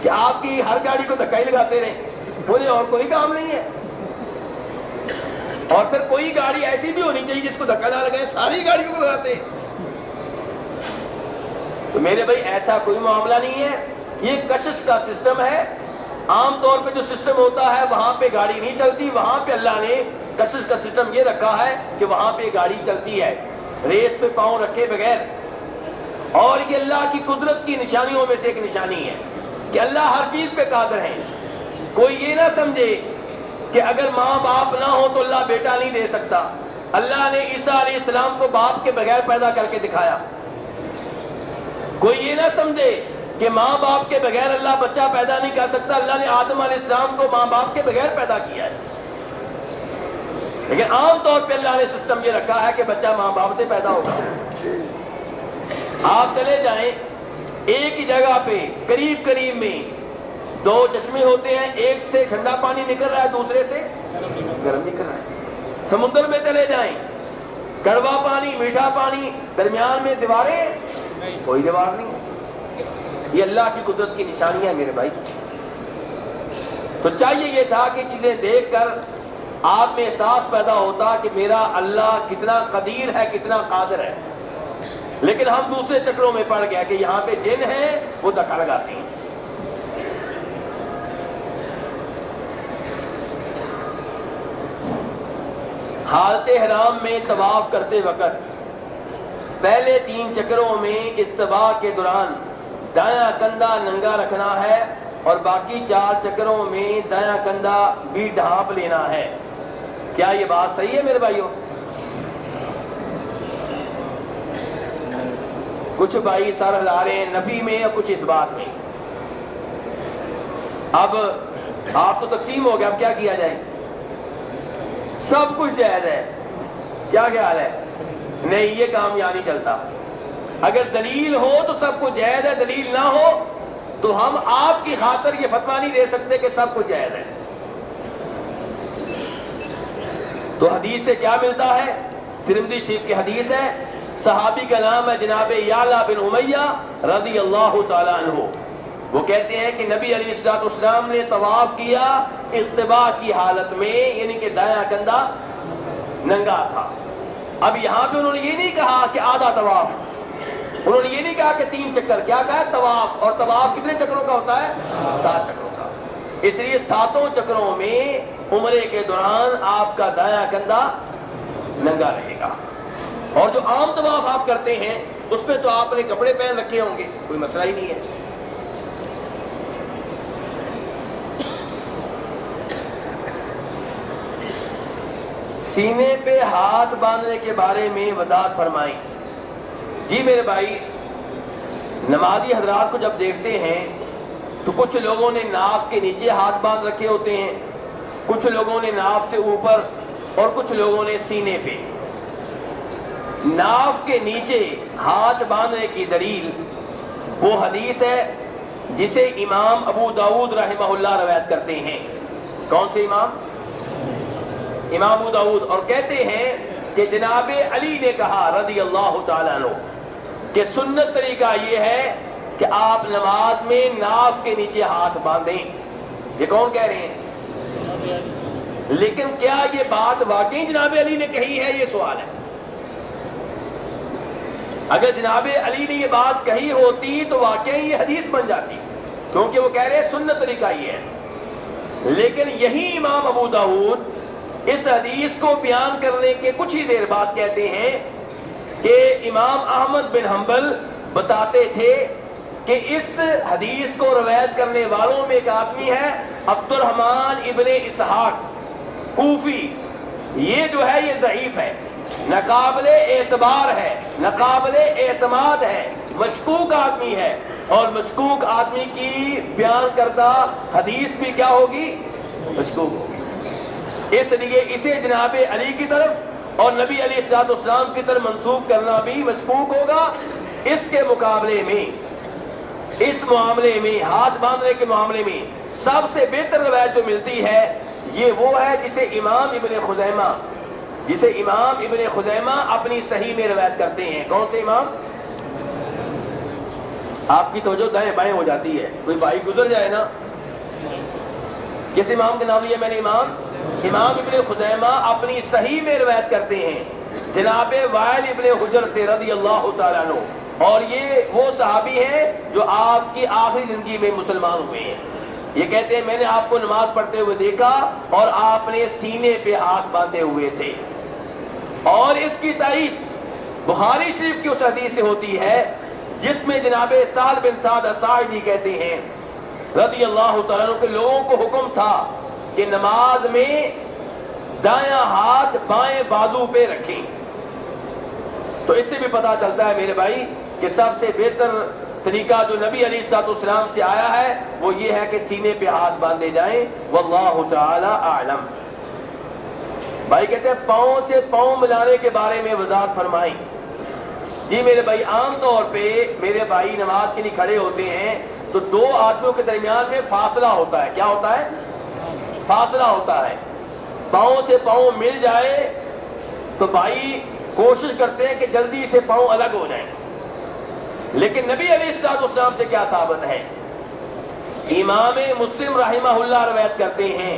کہ آپ کی ہر گاڑی کو دھکا ہی لگاتے رہے، انہیں اور کوئی کام نہیں ہے؟ اور پھر کوئی گاڑی ایسی بھی ہونی چاہیے جس کو دھکا نہ لگائے، ساری گاڑی کو لگاتے ہیں۔ تو میرے بھائی ایسا کوئی معاملہ نہیں ہے، یہ کشش کا سسٹم ہے۔ عام طور پہ جو سسٹم ہوتا ہے وہاں پہ گاڑی نہیں چلتی، وہاں پہ اللہ نے کشش کا سسٹم یہ رکھا ہے کہ وہاں پہ گاڑی چلتی ہے ریس پہ پاؤں رکھے بغیر۔ اور یہ اللہ کی قدرت کی نشانیوں میں سے ایک نشانی ہے کہ اللہ ہر چیز پہ قادر ہے۔ کوئی یہ نہ سمجھے کہ اگر ماں باپ نہ ہو تو اللہ بیٹا نہیں دے سکتا۔ اللہ نے عیسیٰ علیہ السلام کو باپ کے بغیر پیدا کر کے دکھایا۔ کوئی یہ نہ سمجھے کہ ماں باپ کے بغیر اللہ بچہ پیدا نہیں کر سکتا۔ اللہ نے آدم علیہ السلام کو ماں باپ کے بغیر پیدا کیا ہے، لیکن عام طور پہ اللہ نے سسٹم یہ رکھا ہے کہ بچہ ماں باپ سے پیدا ہوگا۔ آپ چلے جائیں ایک ہی جگہ پہ قریب قریب میں دو چشمے ہوتے ہیں، ایک سے ٹھنڈا پانی نکل رہا ہے دوسرے سے گرم نکل رہا ہے۔ سمندر میں چلے جائیں کڑوا پانی میٹھا پانی، درمیان میں دیواریں، کوئی دیوار نہیں ہے۔ یہ اللہ کی قدرت کی نشانی ہے میرے بھائی۔ تو چاہیے یہ تھا کہ چیزیں دیکھ کر آپ میں احساس پیدا ہوتا کہ میرا اللہ کتنا قدیر ہے، کتنا قادر ہے، لیکن ہم دوسرے چکروں میں پڑ گیا کہ یہاں پہ جن ہیں وہ دھکا لگاتے ہیں۔ حالت حرام میں طواف کرتے وقت پہلے 3 چکروں میں استوا کے دوران دایاں کندھا ننگا رکھنا ہے اور باقی 4 چکروں میں دایاں کندھا بھی ڈھانپ لینا ہے۔ کیا یہ بات صحیح ہے میرے بھائیوں؟ کچھ بھائی سر ہلا رہے ہیں نفی میں یا کچھ اس بات میں۔ اب آپ تو تقسیم ہو گیا، اب کیا کیا جائے؟ سب کچھ جائز ہے، کیا خیال ہے؟ نہیں، یہ کام یہاں نہیں چلتا۔ اگر دلیل ہو تو سب کچھ جائز ہے، دلیل نہ ہو تو ہم آپ کی خاطر یہ فتویٰ نہیں دے سکتے کہ سب کچھ جائز ہے۔ تو حدیث سے کیا ملتا ہے؟ ترمذی شریف کی حدیث ہے، صحابی کا نام ہے جناب یعلا بن امیہ رضی اللہ تعالیٰ عنہ۔ وہ کہتے ہیں کہ نبی علیہ السلام نے طواف کیا استوا کی حالت میں، یعنی کہ دایاں کندھا ننگا تھا۔ اب یہاں پہ انہوں نے یہ نہیں کہا کہ آدھا طواف، انہوں نے یہ نہیں کہا کہ 3 چکر، کیا کہا ہے؟ طواف۔ اور طواف کتنے چکروں کا ہوتا ہے؟ 7 چکروں کا۔ اس لیے 7 چکروں میں عمرے کے دوران آپ کا دایاں کندھا ننگا رہے گا۔ اور جو عام طواف آپ کرتے ہیں اس پہ تو آپ نے کپڑے پہن رکھے ہوں گے، کوئی مسئلہ ہی نہیں ہے۔ سینے پہ ہاتھ باندھنے کے بارے میں وضاحت فرمائیں۔ جی میرے بھائی، نمازی حضرات کو جب دیکھتے ہیں تو کچھ لوگوں نے ناف کے نیچے ہاتھ باندھ رکھے ہوتے ہیں، کچھ لوگوں نے ناف سے اوپر اور کچھ لوگوں نے سینے پہ۔ ناف کے نیچے ہاتھ باندھنے کی دلیل وہ حدیث ہے جسے امام ابو داؤد رحمہ اللہ روایت کرتے ہیں. کون سے امام؟ امام ابو داؤد. اور کہتے ہیں کہ جناب علی نے کہا رضی اللہ تعالیٰ عنہ کہ سنت طریقہ یہ ہے کہ آپ نماز میں ناف کے نیچے ہاتھ باندھیں. یہ کون کہہ رہے ہیں؟ لیکن کیا یہ بات واقعی جناب علی نے کہی ہے؟ یہ سوال ہے. اگر جناب علی نے یہ بات کہی ہوتی تو واقعی یہ حدیث بن جاتی، کیونکہ وہ کہہ رہے ہیں سنت طریقہ یہ ہے. لیکن یہی امام ابو داؤد اس حدیث کو بیان کرنے کے کچھ ہی دیر بعد کہتے ہیں کہ امام احمد بن حنبل بتاتے تھے کہ اس حدیث کو روایت کرنے والوں میں ایک آدمی ہے عبد الرحمن ابن اسحاق کوفی. یہ جو ہے یہ ضعیف ہے، ناقابل اعتبار ہے، ناقابل اعتماد ہے، مشکوک آدمی ہے. اور مشکوک آدمی کی بیان کردہ حدیث بھی کیا ہوگی؟ مشکوک ہوگی. اس لیے اسے جناب علی کی طرف اور نبی علیہ الصلوۃ والسلام کی طرف منسوب کرنا بھی مشکوک ہوگا. اس کے مقابلے میں اس معاملے میں ہاتھ باندھنے کے معاملے میں سب سے بہتر روایت جو ملتی ہے یہ وہ ہے جسے امام ابن خزیمہ اپنی صحیح میں روایت کرتے ہیں. کون سے امام؟ آپ کی توجہ دائیں بائیں ہو جاتی ہے، کوئی بھائی گزر جائے نا. کس امام کے نام لیا میں نے؟ امام ابن خزیمہ اپنی صحیح میں روایت کرتے ہیں جناب وائل ابن حجر سے رضی اللہ تعالیٰ عنہ. اور یہ وہ صحابی ہیں جو آپ کی آخری زندگی میں مسلمان ہوئے ہیں. یہ کہتے ہیں میں نے آپ کو نماز پڑھتے ہوئے دیکھا اور آپ نے سینے پہ ہاتھ باندھے ہوئے تھے. اور اس کی تائید بخاری شریف کی اس حدیث سے ہوتی ہے جس میں جناب سہل بن سعد الساعدی کہتے ہیں رضی اللہ تعالیٰ عنہ کہ لوگوں کو حکم تھا کہ نماز میں دایاں ہاتھ بائیں بازو پہ رکھیں. تو اس سے بھی پتہ چلتا ہے میرے بھائی کہ سب سے بہتر طریقہ جو نبی علیہ الصلوۃ والسلام سے آیا ہے وہ یہ ہے کہ سینے پہ ہاتھ باندھے جائیں. واللہ تعالی اعلم. بھائی کہتے ہیں پاؤں سے پاؤں ملانے کے بارے میں وضاحت فرمائیں. جی میرے بھائی عام طور پہ میرے بھائی نماز کے لیے کھڑے ہوتے ہیں تو دو آدمیوں کے درمیان میں فاصلہ ہوتا ہے. کیا ہوتا ہے؟ فاصلہ ہوتا ہے. پاؤں سے پاؤں مل جائے تو بھائی کوشش کرتے ہیں کہ جلدی سے پاؤں الگ ہو جائیں. لیکن نبی علیہ الصلوۃ والسلام سے کیا ثابت ہے؟ امام مسلم رحمہ اللہ روایت کرتے ہیں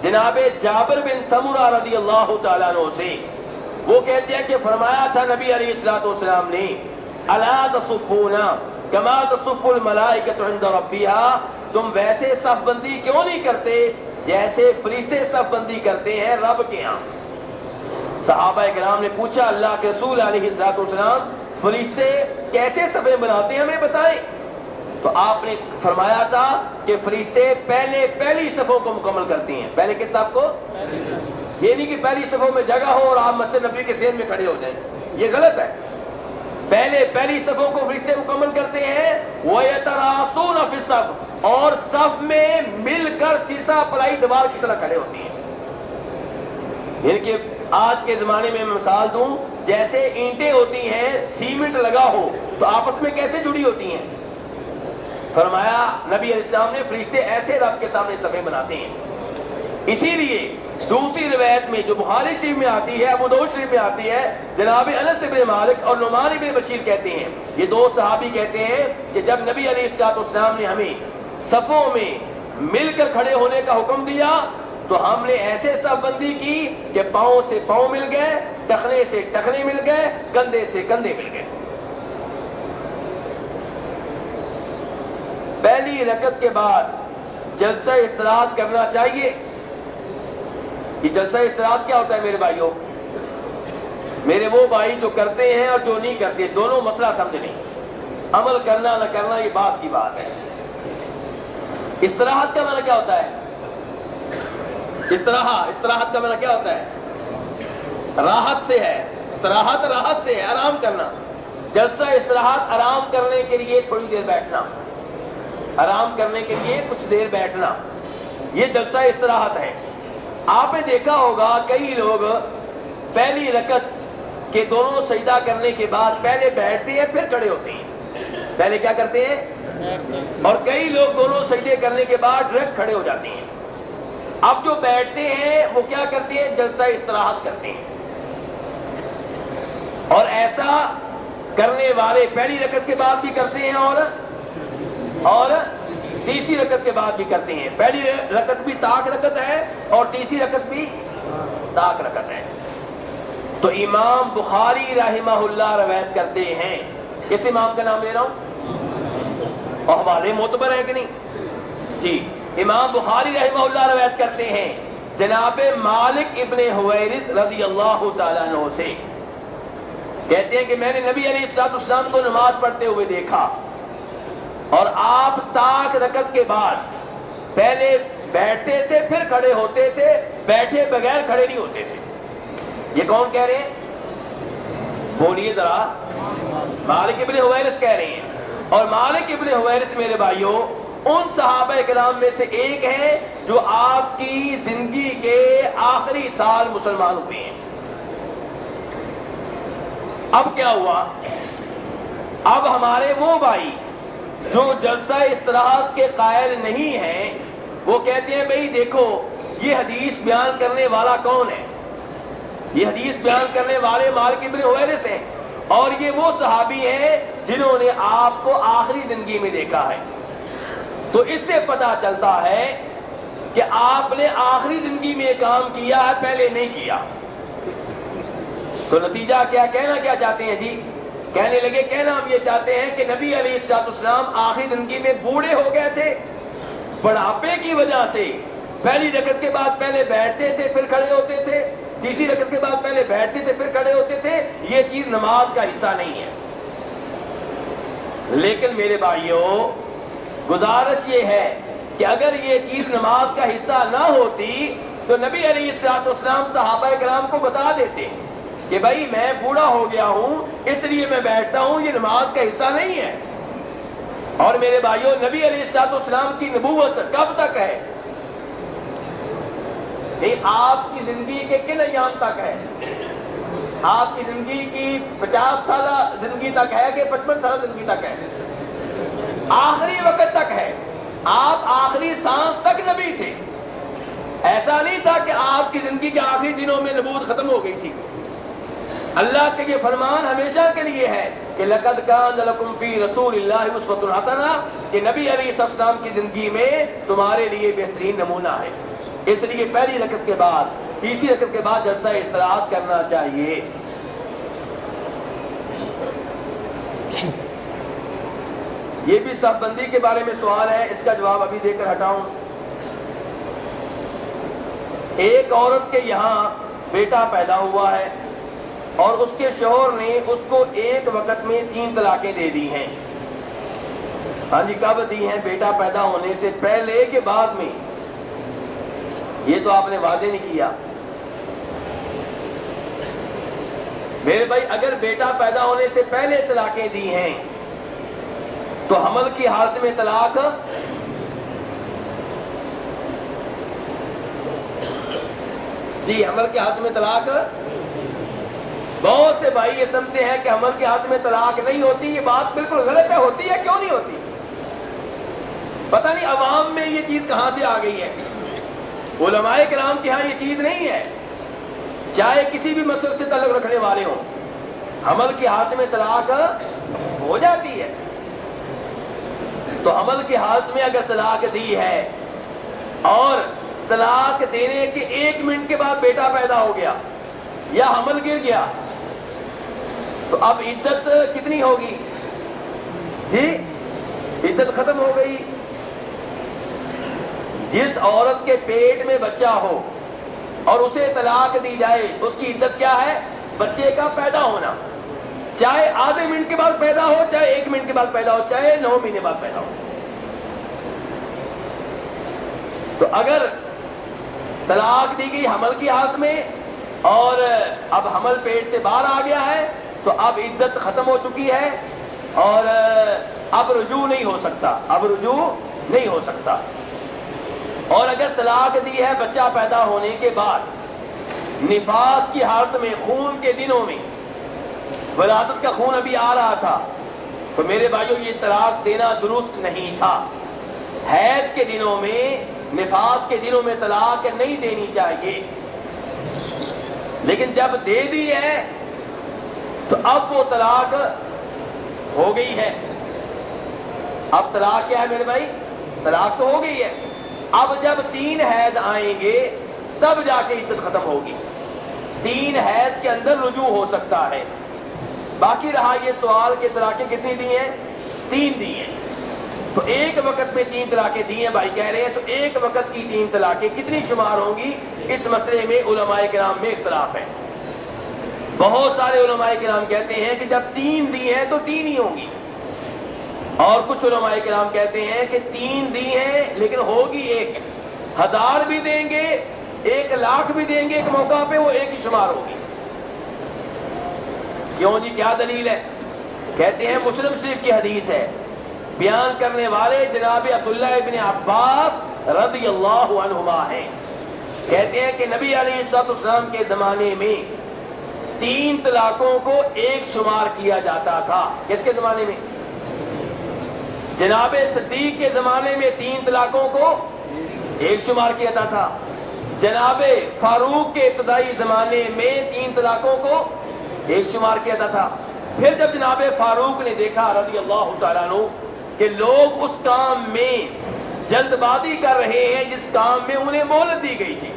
جناب جابر بن سمرہ رضی اللہ تعالیٰ عنہ سے. وہ کہتے ہیں کہ فرمایا تھا نبی علیہ الصلوۃ والسلام نے الا تصفون کما تصف الملائکۃ عند ربها، تم ویسے صف بندی کیوں نہیں کرتے جیسے فرشتے صف بندی کرتے ہیں رب کے ہاں. صحابہ کرام نے پوچھا اللہ کے رسول علیہ الصلوۃ والسلام فرشتے کیسے صفیں بناتے ہیں ہمیں بتائیں. تو آپ نے فرمایا تھا کہ فرشتے پہلی صفوں کو مکمل کرتی ہیں. پہلے کے صف کو، یہ نہیں کہ پہلی صفوں میں جگہ ہو اور آپ مسجد نبی کے سین میں کھڑے ہو جائیں، یہ غلط ہے. پہلی صفوں کو فرشتے مکمل کرتے ہیں. وَيَتَرَاصُونَ فِي الصَّفِّ، اور صف میں مل کر سیسا پرائی دیوار کی طرح کھڑے ہوتے ہیں. یعنی کہ آج کے زمانے میں مثال دوں، جیسے اینٹیں ہوتی ہیں سیمنٹ لگا ہو تو آپس میں کیسے جڑی ہوتی ہیں. فرمایا نبی علیہ السلام نے فرشتے ایسے رب کے سامنے صفیں بناتے ہیں. اسی لیے دوسری روایت میں جو بخاری شریف میں آتی ہے، ابو داؤد شریف میں آتی ہے، جناب انس بن مالک اور نعمان بن بشیر کہتے ہیں، یہ دو صحابی کہتے ہیں کہ جب نبی علیہ الصلوۃ والسلام نے ہمیں صفوں میں مل کر کھڑے ہونے کا حکم دیا تو ہم نے ایسے صف بندی کی کہ پاؤں سے پاؤں مل گئے، ٹخنے سے ٹخنے مل گئے، کندھے سے کندھے مل گئے. پہلی رکعت کے بعد جلسہ استراحت کرنا چاہیے. یہ جلسہ استراحت کیا ہوتا ہے میرے بھائیوں؟ میرے وہ بھائی جو کرتے ہیں اور جو نہیں کرتے دونوں مسئلہ سمجھ لیں. عمل کرنا نہ کرنا یہ بات کی بات ہے. استراحت کا معنی کیا ہوتا ہے؟ استراحت کا معنی کیا ہوتا ہے؟ راحت سے ہے. استراحت راحت سے ہے، آرام کرنا. جلسہ استراحت آرام کرنے کے لیے تھوڑی دیر بیٹھنا، آرام کرنے کے لیے کچھ دیر بیٹھنا، یہ جلسہ استراحت ہے. آپ نے دیکھا ہوگا کئی لوگ پہلی رکعت کے دونوں سجدہ کرنے کے بعد پہلے بیٹھتے ہیں پھر کھڑے ہوتے ہیں. پہلے کیا کرتے ہیں؟ اور کئی لوگ دونوں سجدے کرنے کے بعد ڈائریکٹ کھڑے ہو جاتے ہیں. اب جو بیٹھتے ہیں وہ کیا کرتے ہیں؟ جلسہ استراحت کرتے ہیں. اور ایسا کرنے والے پہلی رکعت کے بعد بھی کرتے ہیں اور تیسری رکعت کے بعد بھی کرتے ہیں. پہلی رکعت بھی طاق رکعت ہے اور تیسری رکعت بھی طاق رکعت ہے. تو امام بخاری رحمہ اللہ روایت کرتے ہیں. کس امام کا نام لے رہا ہوں؟ اور حوالے معتبر ہیں کہ نہیں جی. امام بخاری رحمہ اللہ روایت کرتے ہیں جناب مالک ابن حویرث رضی اللہ تعالیٰ عنہ سے، کہتے ہیں کہ میں نے نبی علیہ السلام کو نماز پڑھتے ہوئے دیکھا اور آپ طاق رکعت کے بعد پہلے بیٹھتے تھے پھر کھڑے ہوتے تھے، بیٹھے بغیر کھڑے نہیں ہوتے تھے. یہ کون کہہ رہے ہیں؟ بولیے ذرا. مالک ابن حویرث کہہ رہے ہیں. اور مالک ابن حویرث میرے بھائیوں ان صحابہ کرام میں سے ایک ہیں جو آپ کی زندگی کے آخری سال مسلمان ہوئے ہیں. اب کیا ہوا؟ اب ہمارے وہ بھائی جو جلسہ استراحت کے قائل نہیں ہیں وہ کہتے ہیں بھئی دیکھو یہ حدیث بیان کرنے والا کون ہے؟ یہ حدیث بیان کرنے والے مالک ابن حویرث ہیں اور یہ وہ صحابی ہیں جنہوں نے آپ کو آخری زندگی میں دیکھا ہے. تو اس سے پتہ چلتا ہے کہ آپ نے آخری زندگی میں کام کیا ہے، پہلے نہیں کیا. تو نتیجہ کیا؟ کہنا کیا چاہتے ہیں جی؟ کہنے لگے کہنا ہم یہ چاہتے ہیں کہ نبی علیہ السلام آخری زندگی میں بوڑھے ہو گئے تھے، بڑھاپے کی وجہ سے پہلی رکعت کے بعد پہلے بیٹھتے تھے پھر کھڑے ہوتے تھے، تیسری رکعت کے بعد پہلے بیٹھتے تھے پھر کھڑے ہوتے تھے. یہ چیز نماز کا حصہ نہیں ہے. لیکن میرے بھائیوں گزارش یہ ہے کہ اگر یہ چیز نماز کا حصہ نہ ہوتی تو نبی علیہ السلام صحابہ کرام کو بتا دیتے کہ بھائی میں بوڑھا ہو گیا ہوں اس لیے میں بیٹھتا ہوں، یہ نماز کا حصہ نہیں ہے. اور میرے بھائیوں نبی علیہ السلام کی نبوت کب تک ہے؟ آپ کی زندگی کے کن ایام تک ہے؟ آپ کی زندگی کی 50 سالہ زندگی تک ہے کہ 55 سالہ زندگی تک ہے؟ آخری وقت تک ہے. آپ آخری سانس تک نبی تھے. ایسا نہیں تھا کہ آپ کی زندگی کے آخری دنوں میں نبوت ختم ہو گئی تھی. اللہ کے یہ فرمان ہمیشہ کے لیے ہے کہ لَقَدْ كَانَ لَكُمْ فِي رَسُولِ اللَّهِ أُسْوَةٌ حَسَنَةٌ کہ نبی علیہ السلام کی زندگی میں تمہارے لیے بہترین نمونہ ہے. اس لیے پہلی رکعت کے بعد تیسری رکعت کے بعد جلسہ استراحت کرنا چاہیے. یہ بھی صف بندی کے بارے میں سوال ہے، اس کا جواب ابھی دے کر ہٹاؤں. ایک عورت کے یہاں بیٹا پیدا ہوا ہے اور اس کے شوہر نے اس کو ایک وقت میں 3 طلاقیں دے دی ہیں. ہاں جی کب دی ہیں؟ بیٹا پیدا ہونے سے پہلے کہ بعد میں؟ یہ تو آپ نے واضح نہیں کیا. میرے بھائی اگر بیٹا پیدا ہونے سے پہلے طلاقیں دی ہیں تو حمل کی حالت میں طلاق جی حمل کی حالت میں طلاق بہت سے بھائی یہ سمجھتے ہیں کہ حمل کی حالت میں طلاق نہیں ہوتی. یہ بات بالکل غلط ہے. ہوتی ہے، کیوں نہیں ہوتی؟ پتہ نہیں عوام میں یہ چیز کہاں سے آ گئی ہے. علماء کرام کے ہاں یہ چیز نہیں ہے. چاہے کسی بھی مسلک سے تعلق رکھنے والے ہوں حمل کی حالت میں طلاق ہو جاتی ہے. تو حمل کی حالت میں اگر طلاق دی ہے اور طلاق دینے کے 1 منٹ کے بعد بیٹا پیدا ہو گیا یا حمل گر گیا تو اب عدت کتنی ہوگی جی؟ عدت ختم ہو گئی. جس عورت کے پیٹ میں بچہ ہو اور اسے طلاق دی جائے اس کی عدت کیا ہے؟ بچے کا پیدا ہونا، چاہے آدھے منٹ کے بعد پیدا ہو، چاہے 1 منٹ کے بعد پیدا ہو، چاہے 9 مہینے بعد پیدا ہو. تو اگر طلاق دی گئی حمل کی حالت میں اور اب حمل پیٹ سے باہر آ گیا ہے تو اب عدت ختم ہو چکی ہے اور اب رجوع نہیں ہو سکتا. اب رجوع نہیں ہو سکتا. اور اگر طلاق دی ہے بچہ پیدا ہونے کے بعد نفاس کی حالت میں، خون کے دنوں میں، ولادت کا خون ابھی آ رہا تھا تو میرے بھائیوں یہ طلاق دینا درست نہیں تھا. حیض کے دنوں میں، نفاس کے دنوں میں طلاق نہیں دینی چاہیے، لیکن جب دے دی ہے تو اب وہ طلاق ہو گئی ہے. اب طلاق کیا ہے میرے بھائی؟ طلاق تو ہو گئی ہے. اب جب 3 حیض آئیں گے تب جا کے عدت ختم ہوگی. 3 حیض کے اندر رجوع ہو سکتا ہے. باقی رہا یہ سوال کہ طلاقیں کتنی دی ہیں؟ 3 دی ہیں. تو ایک وقت میں 3 طلاقیں دی ہیں بھائی کہہ رہے ہیں، تو ایک وقت کی 3 طلاقیں کتنی شمار ہوں گی؟ اس مسئلے میں علماء کرام میں اختلاف ہے. بہت سارے علماء کرام کہتے ہیں کہ جب 3 دی ہیں تو 3 ہی ہوں گی، اور کچھ علماء کرام کہتے ہیں کہ 3 دی ہیں لیکن ہوگی 1. 1000 بھی دیں گے، 1 لاکھ بھی دیں گے ایک موقع پہ، وہ 1 ہی شمار ہوگی. کیوں جی؟ کیا دلیل ہے؟ کہتے ہیں مسلم شریف کی حدیث ہے، بیان کرنے والے جناب عبداللہ ابن عباس رضی اللہ عنہما ہیں. کہتے ہیں کہ نبی علیہ السلام کے زمانے میں 3 طلاقوں کو 1 شمار کیا جاتا تھا. کس کے زمانے میں؟ جناب صدیق کے زمانے میں 3 طلاقوں کو 1 شمار کیا جاتا تھا. جناب فاروق کے ابتدائی زمانے میں 3 طلاقوں کو 1 شمار کیا جاتا تھا. پھر جب جناب فاروق نے دیکھا رضی اللہ تعالیٰ عنہ کہ لوگ اس کام میں جلد بازی کر رہے ہیں جس کام میں انہیں مہلت دی گئی تھی،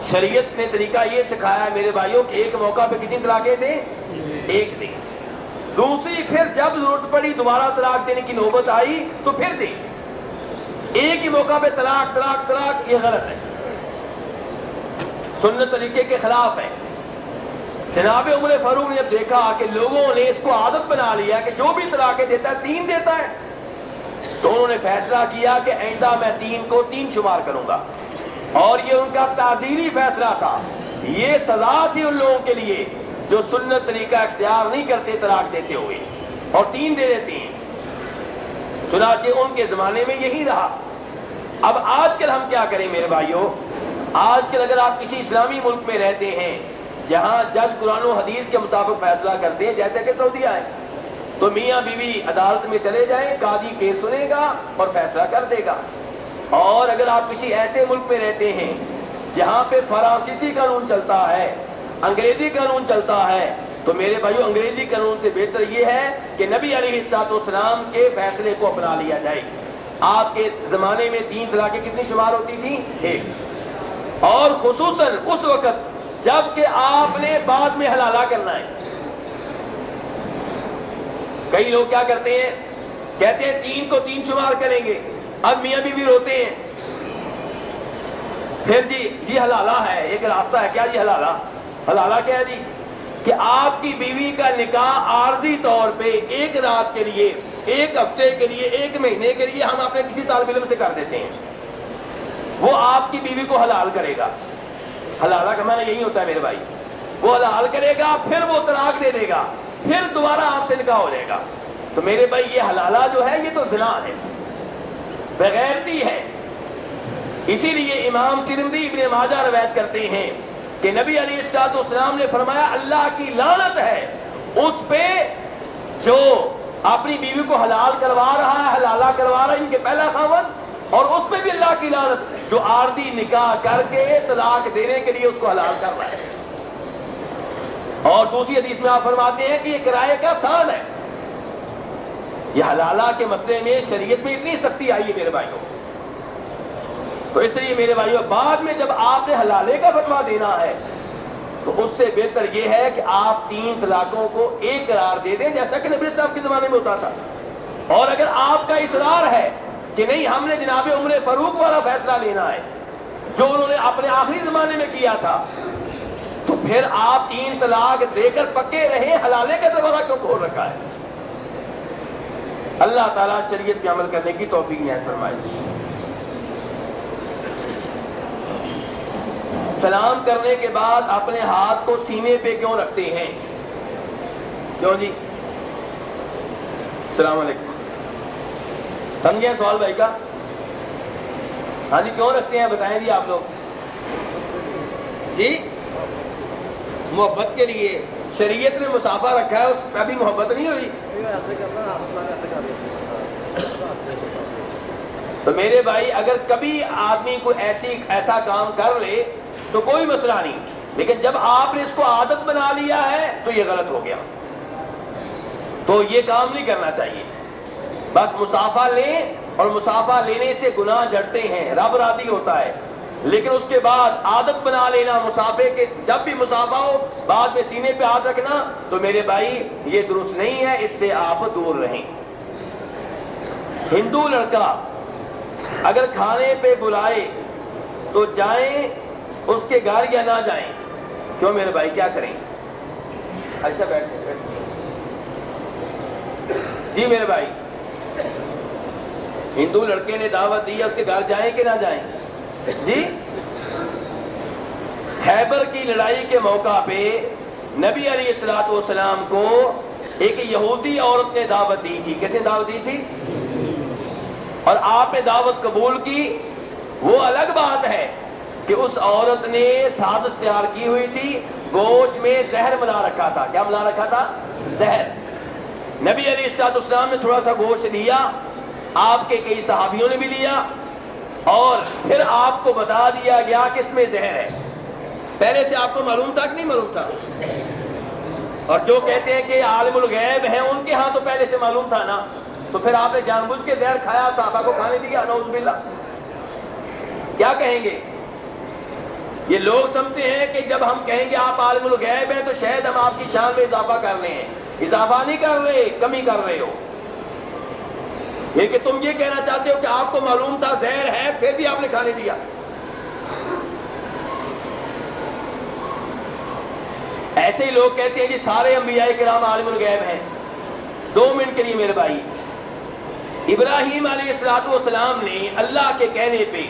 شریعت نے طریقہ یہ سکھایا ہے میرے بھائیوں کہ ایک موقع پہ کتنی طلاقیں دیں؟ 1 دیں. دوسری پھر جب ضرورت پڑی دوبارہ طلاق دینے کی نوبت آئی تو پھر دیں. ایک ہی موقع پہ طلاق طلاق طلاق یہ غلط ہے، سنت طریقے کے خلاف ہے. جناب عمر فاروق نے جب دیکھا کہ لوگوں نے اس کو عادت بنا لیا کہ جو بھی طلاقیں دیتا ہے 3 دیتا ہے، تو انہوں نے فیصلہ کیا کہ آئندہ میں 3 کو 3 شمار کروں گا. اور یہ ان کا تعزیری فیصلہ تھا، یہ سزا تھی ان لوگوں کے لیے جو سنت طریقہ اختیار نہیں کرتے طلاق دیتے ہوئے اور 3 دے دیتے ہیں. چنانچہ ان کے زمانے میں یہی رہا. اب آج کل ہم کیا کریں میرے بھائیوں؟ آج کل اگر آپ کسی اسلامی ملک میں رہتے ہیں جہاں جج قرآن و حدیث کے مطابق فیصلہ کرتے ہیں، جیسے کہ سعودیہ ہے، تو میاں بیوی عدالت میں چلے جائیں، قاضی کیس سنے گا اور فیصلہ کر دے گا. اور اگر آپ کسی ایسے ملک میں رہتے ہیں جہاں پہ فرانسیسی قانون چلتا ہے، انگریزی قانون چلتا ہے، تو میرے بھائیو انگریزی قانون سے بہتر یہ ہے کہ نبی علیہ السلام کے فیصلے کو اپنا لیا جائے. آپ کے زمانے میں 3 طلاقیں کتنی شمار ہوتی تھی؟ 1. اور خصوصاً اس وقت جب کہ آپ نے بعد میں حلالہ کرنا ہے. کئی لوگ کیا کرتے ہیں؟ کہتے ہیں 3 کو 3 شمار کریں گے. اب میاں بیوی روتے ہیں، پھر جی حلالہ ہے، ایک راستہ ہے. کیا جی حلالہ؟ حلالہ کیا ہے جی؟ کہ آپ کی بیوی کا نکاح عارضی طور پہ 1 رات کے لیے، 1 ہفتے کے لیے، 1 مہینے کے لیے ہم اپنے کسی طالب علم سے کر دیتے ہیں، وہ آپ کی بیوی کو حلال کرے گا. حلالہ کا معنی یہی ہوتا ہے میرے بھائی، وہ حلال کرے گا، پھر وہ طلاق دے دے گا، پھر دوبارہ آپ سے نکاح ہو جائے گا. تو میرے بھائی یہ حلالہ جو ہے یہ تو زنا ہے، بغیرتی ہے. اسی لیے امام ترمذی ابن ماجہ روایت کرتے ہیں کہ نبی علیہ السلام نے فرمایا اللہ کی لعنت ہے اس پہ جو اپنی بیوی کو حلال کروا رہا ہے، حلالہ کروا رہا ہے، ان کے پہلا خاوند، اور اس پہ بھی اللہ کی لعنت جو عارضی نکاح کر کے طلاق دینے کے لیے اس کو حلال کر رہا ہے. اور دوسری حدیث میں آپ فرماتے ہیں کہ یہ کرائے کا سان ہے. یہ حلالہ کے مسئلے میں شریعت میں اتنی سختی آئی ہے میرے بھائیوں. تو اس لیے میرے بھائیوں بعد میں جب آپ نے حلالے کا فتویٰ دینا ہے تو اس سے بہتر یہ ہے کہ آپ 3 طلاقوں کو 1 قرار دے دیں جیسا کہ نبی صاحب کے زمانے میں ہوتا تھا. اور اگر آپ کا اصرار ہے کہ نہیں ہم نے جناب عمر فاروق والا فیصلہ لینا ہے جو انہوں نے اپنے آخری زمانے میں کیا تھا، تو پھر آپ 3 طلاق دے کر پکے رہیں. حلالے کا دروازہ کیوں کھول رکھا ہے؟ اللہ تعالیٰ شریعت پہ عمل کرنے کی توفیق عنایت فرمائے. سلام کرنے کے بعد اپنے ہاتھ کو سینے پہ کیوں رکھتے ہیں؟ کیوں جی؟ السلام علیکم. سمجھیں سوال بھائی کا؟ ہاں جی کیوں رکھتے ہیں بتائیں جی آپ لوگ. جی محبت کے لیے، شریعت نے مسافہ رکھا ہے، اس پہ ابھی محبت نہیں ہوئی. تو میرے بھائی اگر کبھی آدمی کو ایسا کام کر لے تو کوئی مسئلہ نہیں، لیکن جب آپ نے اس کو عادت بنا لیا ہے تو یہ غلط ہو گیا. تو یہ کام نہیں کرنا چاہیے. بس مسافہ لیں، اور مسافہ لینے سے گناہ جھڑتے ہیں، رب راضی ہوتا ہے، لیکن اس کے بعد عادت بنا لینا مسافے کے، جب بھی مسافہ ہو بعد میں سینے پہ ہاتھ رکھنا، تو میرے بھائی یہ درست نہیں ہے، اس سے آپ دور رہیں. ہندو لڑکا اگر کھانے پہ بلائے تو جائیں اس کے گھر یا نہ جائیں؟ کیوں میرے بھائی کیا کریں؟ ایسا بیٹھے جی میرے بھائی، ہندو لڑکے نے دعوت دی ہے، اس کے گھر جائیں کہ نہ جائیں؟ جی خیبر کی لڑائی کے موقع پہ نبی علیہ الصلوۃ والسلام کو ایک یہودی عورت نے دعوت دی تھی. کس نے دعوت دی تھی؟ اور آپ نے دعوت قبول کی. وہ الگ بات ہے کہ اس عورت نے سازش تیار کی ہوئی تھی، گوشت میں زہر ملا رکھا تھا. کیا ملا رکھا تھا؟ زہر. نبی علیہ الصلوۃ والسلام نے تھوڑا سا گوشت لیا، آپ کے کئی صحابیوں نے بھی لیا، اور پھر آپ کو بتا دیا گیا کہ اس میں زہر ہے. پہلے سے آپ کو معلوم تھا کہ نہیں معلوم تھا؟ اور جو کہتے ہیں کہ عالم الغیب ہیں، ان کے ہاں تو پہلے سے معلوم تھا نا، تو پھر آپ نے جان بوجھ کے زہر کھایا، صحابہ کو کھانے دیا؟ نعوذ باللہ. کیا کہیں گے؟ یہ لوگ سمجھتے ہیں کہ جب ہم کہیں گے آپ عالم الغیب ہیں تو شاید ہم آپ کی شان میں اضافہ کر رہے ہیں. اضافہ نہیں کر رہے، کمی کر رہے ہو. یہ کہ تم یہ کہنا چاہتے ہو کہ آپ کو معلوم تھا زہر ہے، پھر بھی آپ نے کھانے دیا. ایسے ہی لوگ کہتے ہیں کہ سارے انبیاء کرام عالم الغیب ہیں. 2 منٹ کے لیے میرے بھائی، ابراہیم علیہ الصلوۃ والسلام نے اللہ کے کہنے پہ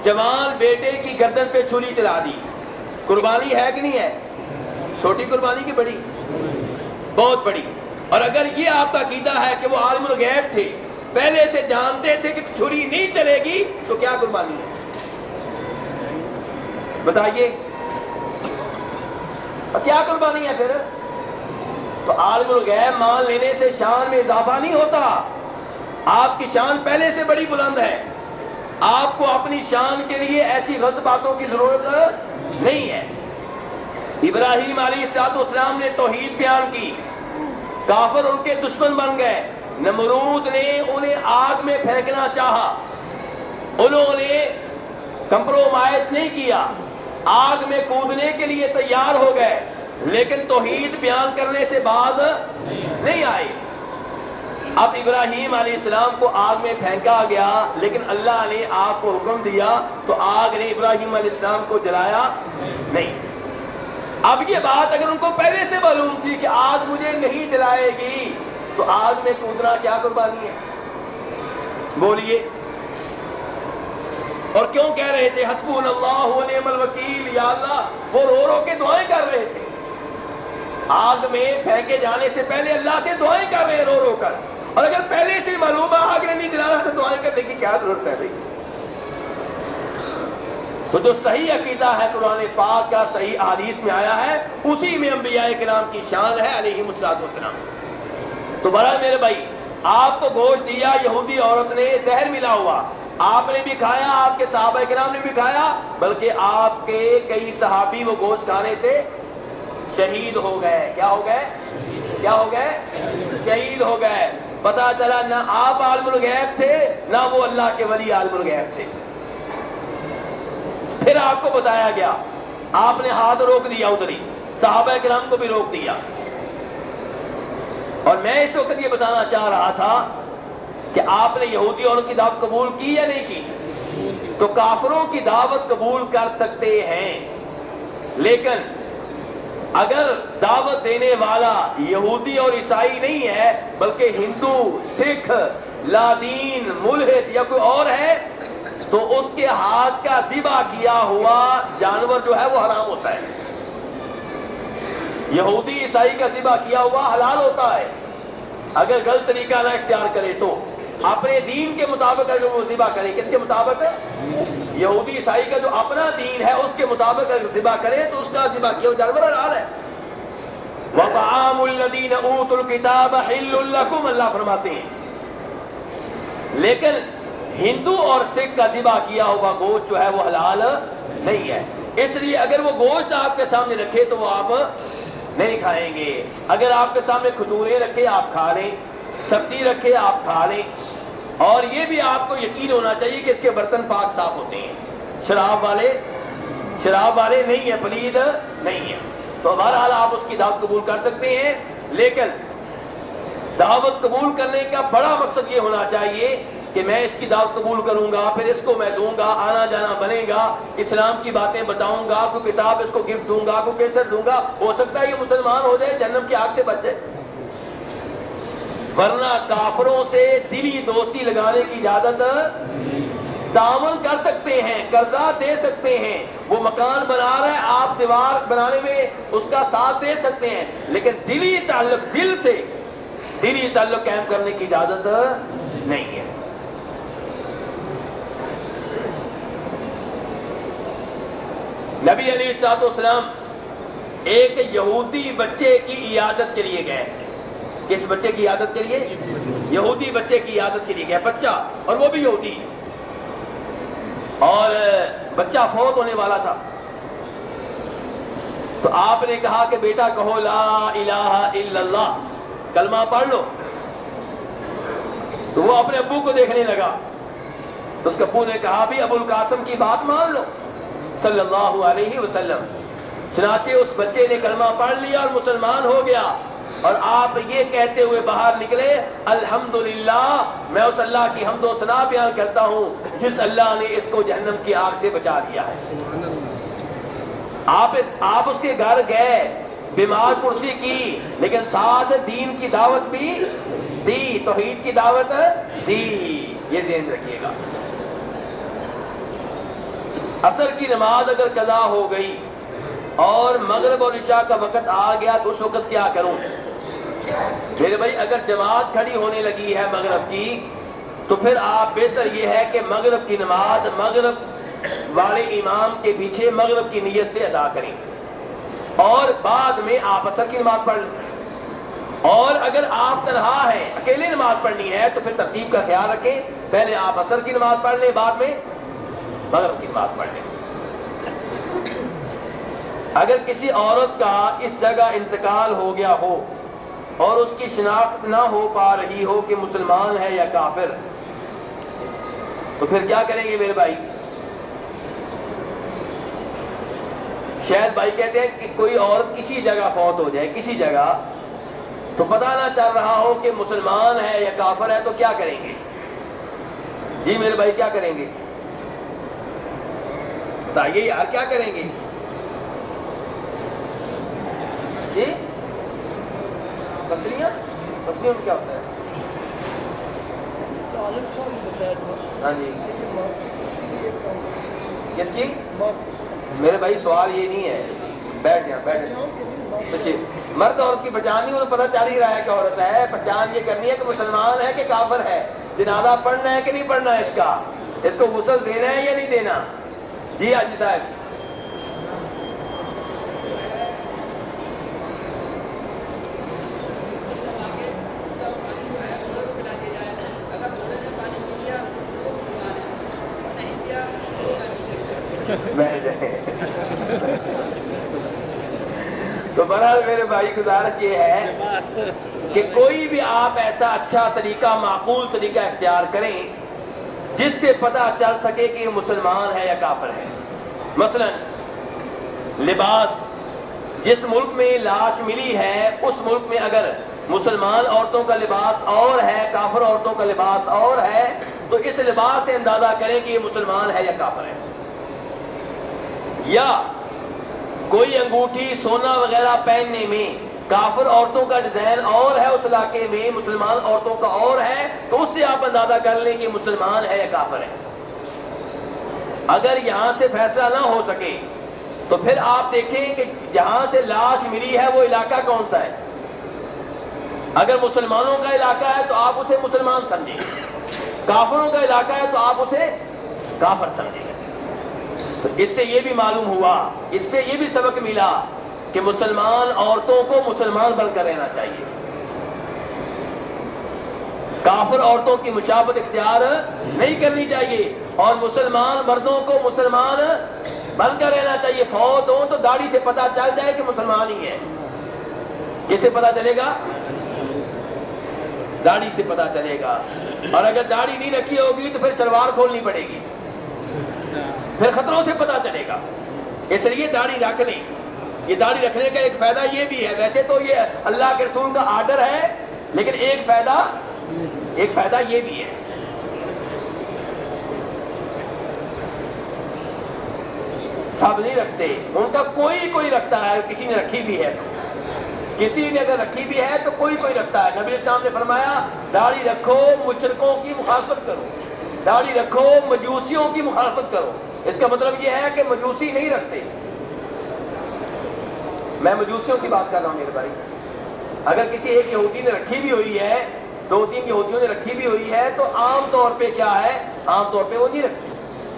جوان بیٹے کی گردن پہ چھری چلا دی. قربانی ہے کہ نہیں ہے؟ چھوٹی قربانی کی بڑی؟ بہت بڑی. اور اگر یہ آپ کا عقیدہ ہے کہ وہ عالم الغیب تھے، پہلے سے جانتے تھے کہ چھری نہیں چلے گی، تو کیا قربانی ہے؟ بتائیے کیا قربانی ہے پھر؟ تو عالم الغیب مان لینے سے شان میں اضافہ نہیں ہوتا. آپ کی شان پہلے سے بڑی بلند ہے. آپ کو اپنی شان کے لیے ایسی غلط باتوں کی ضرورت نہیں ہے. ابراہیم علیہ السلام نے توحید بیان کی، کافر ان کے دشمن بن گئے. نمرود نے انہیں آگ میں پھینکنا چاہا، انہوں نے کمپرومائز نہیں کیا، آگ میں کودنے کے لیے تیار ہو گئے، لیکن توحید بیان کرنے سے باز نہیں آئے. اب ابراہیم علیہ السلام کو آگ میں پھینکا گیا، لیکن اللہ نے آگ کو حکم دیا تو آگ نے ابراہیم علیہ السلام کو جلایا نہیں. اب یہ بات اگر ان کو پہلے سے معلوم تھی کہ آگ مجھے نہیں جلائے گی، تو آگ میں کودنا کیا قربانی ہے؟ بولیے. اور کیوں کہہ رہے تھے حسبنا اللہ و نعم الوکیل، یا اللہ؟ وہ رو رو کے دعائیں کر رہے تھے. آگ میں پھینکے جانے سے پہلے اللہ سے دعائیں کر رہے ہیں رو رو کر. اور اگر پہلے سے معلوم ہے آگ نے نہیں جلانا تو دعائیں کرنے کی کیا ضرورت ہے بھائی؟ تو جو صحیح عقیدہ ہے قرآن پاک کا، صحیح احادیث میں آیا ہے، اسی میں انبیاء کرام کی شان ہے علیہم الصلوۃ والسلام. تو بڑا میرے بھائی، آپ کو گوشت دیا یہودی عورت نے، زہر ملا ہوا، آپ نے بھی کھایا، آپ کے صحابہ کرام نے بھی کھایا، بلکہ آپ کے کئی صحابی وہ گوشت کھانے سے شہید ہو گئے. کیا ہو گئے؟ کیا ہو گئے؟ شہید ہو گئے. پتا چلا نہ آپ عالم الغیب تھے، نہ وہ اللہ کے ولی عالم الغیب تھے. پھر آپ کو بتایا گیا، آپ نے ہاتھ روک دیا ادھر ہی، صحابہ کرام کو بھی روک دیا. اور میں اس وقت یہ بتانا چاہ رہا تھا کہ آپ نے یہودی اور ان کی دعوت قبول کی یا نہیں کی؟ تو کافروں کی دعوت قبول کر سکتے ہیں، لیکن اگر دعوت دینے والا یہودی اور عیسائی نہیں ہے، بلکہ ہندو، سکھ، لادین، ملحد یا کوئی اور ہے، تو اس کے ہاتھ کا ذبح کیا ہوا جانور جو ہے وہ حرام ہوتا ہے. یہودی عیسائی کا ذبح کیا ہوا حلال ہوتا ہے اگر غلط طریقہ نہ اختیار کرے تو. اپنے دین کے مطابق اگر وہ ذبح کرے، کس کے مطابق؟ یہودی عیسائی کا جو اپنا دین ہے اس کے مطابق اگر ذبح کرے تو اس کا ذبح کیا ہوا جانور حلال ہے. وَطَعَامُ الَّذِينَ أُوتُوا الْكِتَابَ حِلٌّ لَكُمْ، اللہ فرماتے ہیں لیکن ہندو اور سکھ کا ذبح کیا ہوا گوشت جو ہے وہ حلال نہیں ہے، اس لیے اگر وہ گوشت آپ کے سامنے رکھے تو وہ آپ نہیں کھائیں گے، اگر آپ کے سامنے کھجوریں رکھے آپ کھا لیں، سبزی رکھے آپ کھا لیں، اور یہ بھی آپ کو یقین ہونا چاہیے کہ اس کے برتن پاک صاف ہوتے ہیں، شراب والے نہیں ہیں، پلید نہیں ہیں، تو بہرحال آپ اس کی دعوت قبول کر سکتے ہیں، لیکن دعوت قبول کرنے کا بڑا مقصد یہ ہونا چاہیے کہ میں اس کی دعوت قبول کروں گا، پھر اس کو میں دوں گا، آنا جانا بنے گا، اسلام کی باتیں بتاؤں گا، کوئی کتاب اس کو گفٹ دوں گا، کوئی کیسٹ دوں گا، ہو سکتا ہے یہ مسلمان ہو جائے، جہنم کی آگ سے بچ جائے، ورنہ کافروں سے دلی دوستی لگانے کی اجازت، تعاون کر سکتے ہیں، قرضہ دے سکتے ہیں، وہ مکان بنا رہا ہے آپ دیوار بنانے میں اس کا ساتھ دے سکتے ہیں، لیکن دلی تعلق قائم کرنے کی اجازت نہیں ہے۔ نبی علیہ الصلوۃ والسلام ایک یہودی بچے کی عیادت کے لیے گئے، کس بچے کی عیادت کے لیے؟ یہودی بچے کی عیادت کے لیے گئے، بچہ، اور وہ بھی یہودی، اور بچہ فوت ہونے والا تھا، تو آپ نے کہا کہ بیٹا کہو لا الہ الا اللہ، کلمہ پڑھ لو، تو وہ اپنے ابو کو دیکھنے لگا، تو اس کے ابو نے کہا بھی ابو القاسم کی بات مان لو صلی اللہ علیہ وسلم، چنانچہ اس بچے نے کلمہ پڑھ لیا اور مسلمان ہو گیا، اور آپ یہ کہتے ہوئے باہر نکلے الحمدللہ، میں اس اللہ کی حمد و ثنا بیان کرتا ہوں جس اللہ نے اس کو جہنم کی آگ سے بچا لیا ہے۔ آپ اس کے گھر گئے، بیمار پرسی کی، لیکن ساتھ دین کی دعوت بھی دی، توحید کی دعوت دی، یہ ذہن رکھیے گا۔ عصر کی نماز اگر قضا ہو گئی اور مغرب اور عشاء کا وقت آ گیا تو اس وقت کیا کروں؟ میرے بھائی اگر جماعت کھڑی ہونے لگی ہے مغرب کی تو پھر آپ بہتر یہ ہے کہ مغرب کی نماز مغرب والے امام کے پیچھے مغرب کی نیت سے ادا کریں، اور بعد میں آپ عصر کی نماز پڑھ لیں، اور اگر آپ تنہا ہیں، اکیلے نماز پڑھنی ہے تو پھر ترتیب کا خیال رکھیں، پہلے آپ عصر کی نماز پڑھ لیں، بعد میں مغرب کی نماز پڑھ لیں۔ اگر کسی عورت کا اس جگہ انتقال ہو گیا ہو اور اس کی شناخت نہ ہو پا رہی ہو کہ مسلمان ہے یا کافر، تو پھر کیا کریں گے میرے بھائی؟ شاید بھائی کہتے ہیں کہ کوئی عورت کسی جگہ فوت ہو جائے، کسی جگہ، تو پتہ نہ چل رہا ہو کہ مسلمان ہے یا کافر ہے، تو کیا کریں گے؟ جی میرے بھائی کیا کریں گے؟ بتائیے یار کیا کریں گے؟ جی پسلیاں میں کیا ہوتا ہے؟ ہاں جی کس کی؟ میرے بھائی سوال یہ نہیں ہے، بیٹھ جائیں۔ مرد عورت کی پہچان نہیں، وہ تو پتہ چل ہی رہا ہے کہ عورت ہے، پہچان یہ کرنی ہے کہ مسلمان ہے کہ کافر ہے، جنازہ پڑھنا ہے کہ نہیں پڑھنا ہے، اس کو غسل دینا ہے یا نہیں دینا۔ جی حاجی صاحب تو بہرحال میرے بھائی گزارش یہ ہے کہ کوئی بھی آپ ایسا اچھا طریقہ، معقول طریقہ اختیار کریں جس سے پتہ چل سکے کہ یہ مسلمان ہے یا کافر ہے۔ مثلا لباس، جس ملک میں لاش ملی ہے اس ملک میں اگر مسلمان عورتوں کا لباس اور ہے، کافر عورتوں کا لباس اور ہے، تو اس لباس سے اندازہ کریں کہ یہ مسلمان ہے یا کافر ہے۔ یا کوئی انگوٹھی، سونا وغیرہ پہننے میں کافر عورتوں کا ڈیزائن اور ہے اس علاقے میں، مسلمان عورتوں کا اور ہے، تو اس سے آپ اندازہ کر لیں کہ مسلمان ہے یا کافر ہے۔ اگر یہاں سے فیصلہ نہ ہو سکے تو پھر آپ دیکھیں کہ جہاں سے لاش ملی ہے وہ علاقہ کون سا ہے۔ اگر مسلمانوں کا علاقہ ہے تو آپ اسے مسلمان سمجھیں، کافروں کا علاقہ ہے تو آپ اسے کافر سمجھیں۔ تو اس سے یہ بھی معلوم ہوا، اس سے یہ بھی سبق ملا کہ مسلمان عورتوں کو مسلمان بن کر رہنا چاہیے، کافر عورتوں کی مشابہت اختیار نہیں کرنی چاہیے، اور مسلمان مردوں کو مسلمان بن کر رہنا چاہیے۔ فوت ہوں تو داڑھی سے پتہ چل جائے کہ مسلمان ہی ہے۔ کیسے پتہ چلے گا؟ داڑھی سے پتہ چلے گا۔ اور اگر داڑھی نہیں رکھی ہوگی تو پھر شلوار کھولنی پڑے گی، پھر خطروں سے پتہ چلے گا۔ اس لیے داڑھی رکھ لیں۔ یہ داڑھی رکھنے کا ایک فائدہ یہ بھی ہے، ویسے تو یہ اللہ کے رسول کا آرڈر ہے، لیکن ایک فائدہ یہ بھی ہے۔ سب نہیں رکھتے، ان کا کوئی رکھتا ہے، کسی نے رکھی بھی ہے، کسی نے اگر رکھی بھی ہے تو کوئی رکھتا ہے۔ نبی اسلام نے فرمایا داڑھی رکھو، مشرکوں کی مخالفت کرو، داڑھی رکھو، مجوسیوں کی مخالفت کرو۔ اس کا مطلب یہ ہے کہ مجوسی نہیں رکھتے۔ میں مجوسیوں کی بات کر رہا ہوں میرے بھائی۔ اگر کسی ایک یہودی نے رکھی بھی ہوئی ہے، 2-3 یہودیوں نے رکھی بھی ہوئی ہے، تو عام طور پہ کیا ہے؟ عام طور پہ وہ نہیں رکھتے،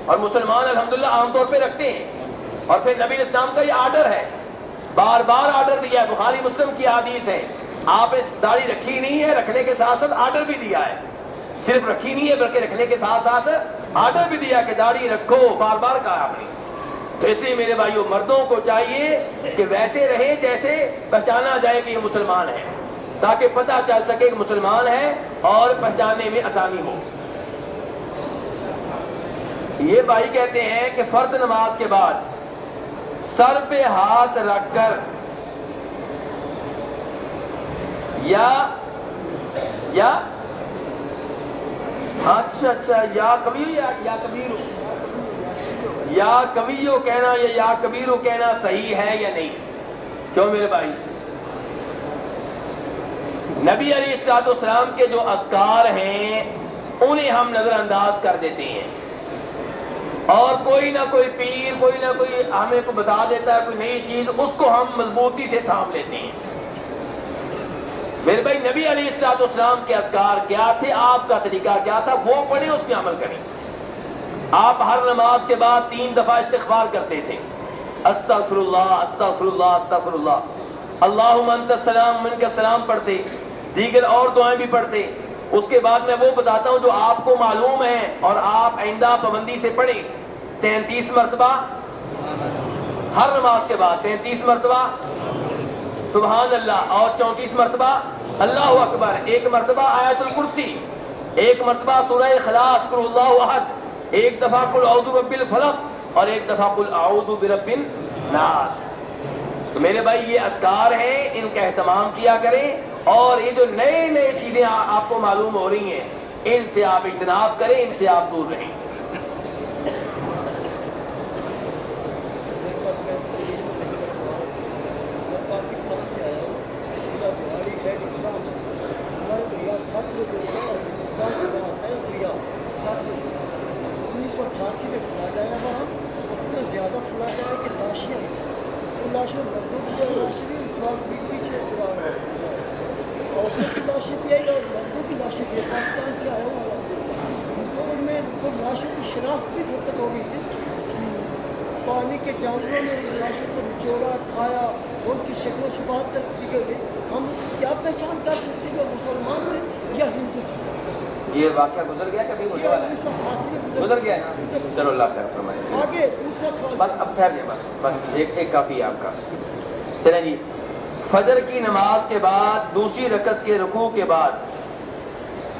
اور مسلمان الحمدللہ عام طور پہ رکھتے ہیں۔ اور پھر نبی اسلام کا یہ آرڈر ہے، بار بار آرڈر دیا ہے، بخاری مسلم کی حدیث ہے، آپ اس داڑھی رکھی نہیں ہے، رکھنے کے ساتھ ساتھ آرڈر بھی دیا ہے، صرف رکھی نہیں ہے بلکہ رکھنے کے ساتھ ساتھ آرڈر بھی دیا کہ داڑھی رکھو، بار بار کہا آپ نے۔ تو اس لیے میرے بھائیوں، مردوں کو چاہیے کہ ویسے رہیں جیسے پہچانا جائے کہ یہ مسلمان ہے، تاکہ پتہ چل سکے کہ مسلمان ہے اور پہچاننے میں آسانی ہو۔ یہ بھائی کہتے ہیں کہ فرض نماز کے بعد سر پہ ہاتھ رکھ کر یا کبیرو کہنا یا کبیرو کہنا صحیح ہے یا نہیں؟ کیوں میرے بھائی؟ نبی علیہ الصلوۃ والسلام کے جو اذکار ہیں انہیں ہم نظر انداز کر دیتے ہیں، اور کوئی نہ کوئی پیر، کوئی نہ کوئی ہمیں کو بتا دیتا ہے کوئی نئی چیز، اس کو ہم مضبوطی سے تھام لیتے ہیں۔ میرے بھائی، نبی علیہ الصلوۃ والسلام کے اذکار کیا تھے، آپ کا طریقہ کیا تھا، وہ پڑھیں، اس پہ عمل کریں۔ آپ ہر نماز کے بعد 3 دفعہ استغفار کرتے تھے، استغفر اللہ استغفر اللہ استغفر اللہ، اللہم انت السلام منک السلام پڑھتے، دیگر اور دعائیں بھی پڑھتے۔ اس کے بعد میں وہ بتاتا ہوں جو آپ کو معلوم ہے اور آپ آئندہ پابندی سے پڑھیں۔ 33 مرتبہ ہر نماز کے بعد، 33 مرتبہ سبحان اللہ، اور 34 مرتبہ اللہ اکبر، 1 مرتبہ آیت الکرسی، 1 مرتبہ سورہ اخلاص قل اللہ احد، 1 دفعہ قل اعوذ برب الفلق، اور 1 دفعہ قل اعوذ برب الناس۔ تو میرے بھائی یہ اذکار ہیں، ان کا اہتمام کیا کریں، اور یہ جو نئے چیزیں آپ کو معلوم ہو رہی ہیں ان سے آپ اجتناب کریں، ان سے آپ دور رہیں۔ پاکستان سے آیا ہوں، ضلع بہاری ہے اسلام سے، ہمارے دریا 7 لوگ اور ہندوستان سے بناتا ہے دریا 7 لوگ۔ 1988 میں فلڈ آیا وہاں، اتنا زیادہ فلڈ آیا کہ لاشیں آئی تھیں، وہ لاشیں مردوں کی لاشیں بھی اس وقت بھی پیچھے عورتوں کی لاشیں بھی آئی اور مردوں کی لاشیں بھی، پاکستان سے آیا ہوا تو ان میں وہ لاشوں کی شناخت بھی حد تک ہو گئی تھی۔ پانی کے جانوروں نے لاشوں کو نچوڑا، کھایا، ان کی شکل و شباہت تک بگڑ گئی۔ ہم کیا پہچان کر سکتے ہیں کہ مسلمان تھے یا ہندو تھے؟ یہ واقعہ گزر گیا کبھی ہونے والا ہے؟ 1988 میں گزر گیا ہے۔ چلو اللہ خیر فرمائے۔ آگے دوسرا سوال، بس اب ٹھہر جائیں، بس ایک کافی ہے آپ کا۔ چلیں جی، فجر کی نماز کے بعد دوسری رکعت کے رکوع کے بعد،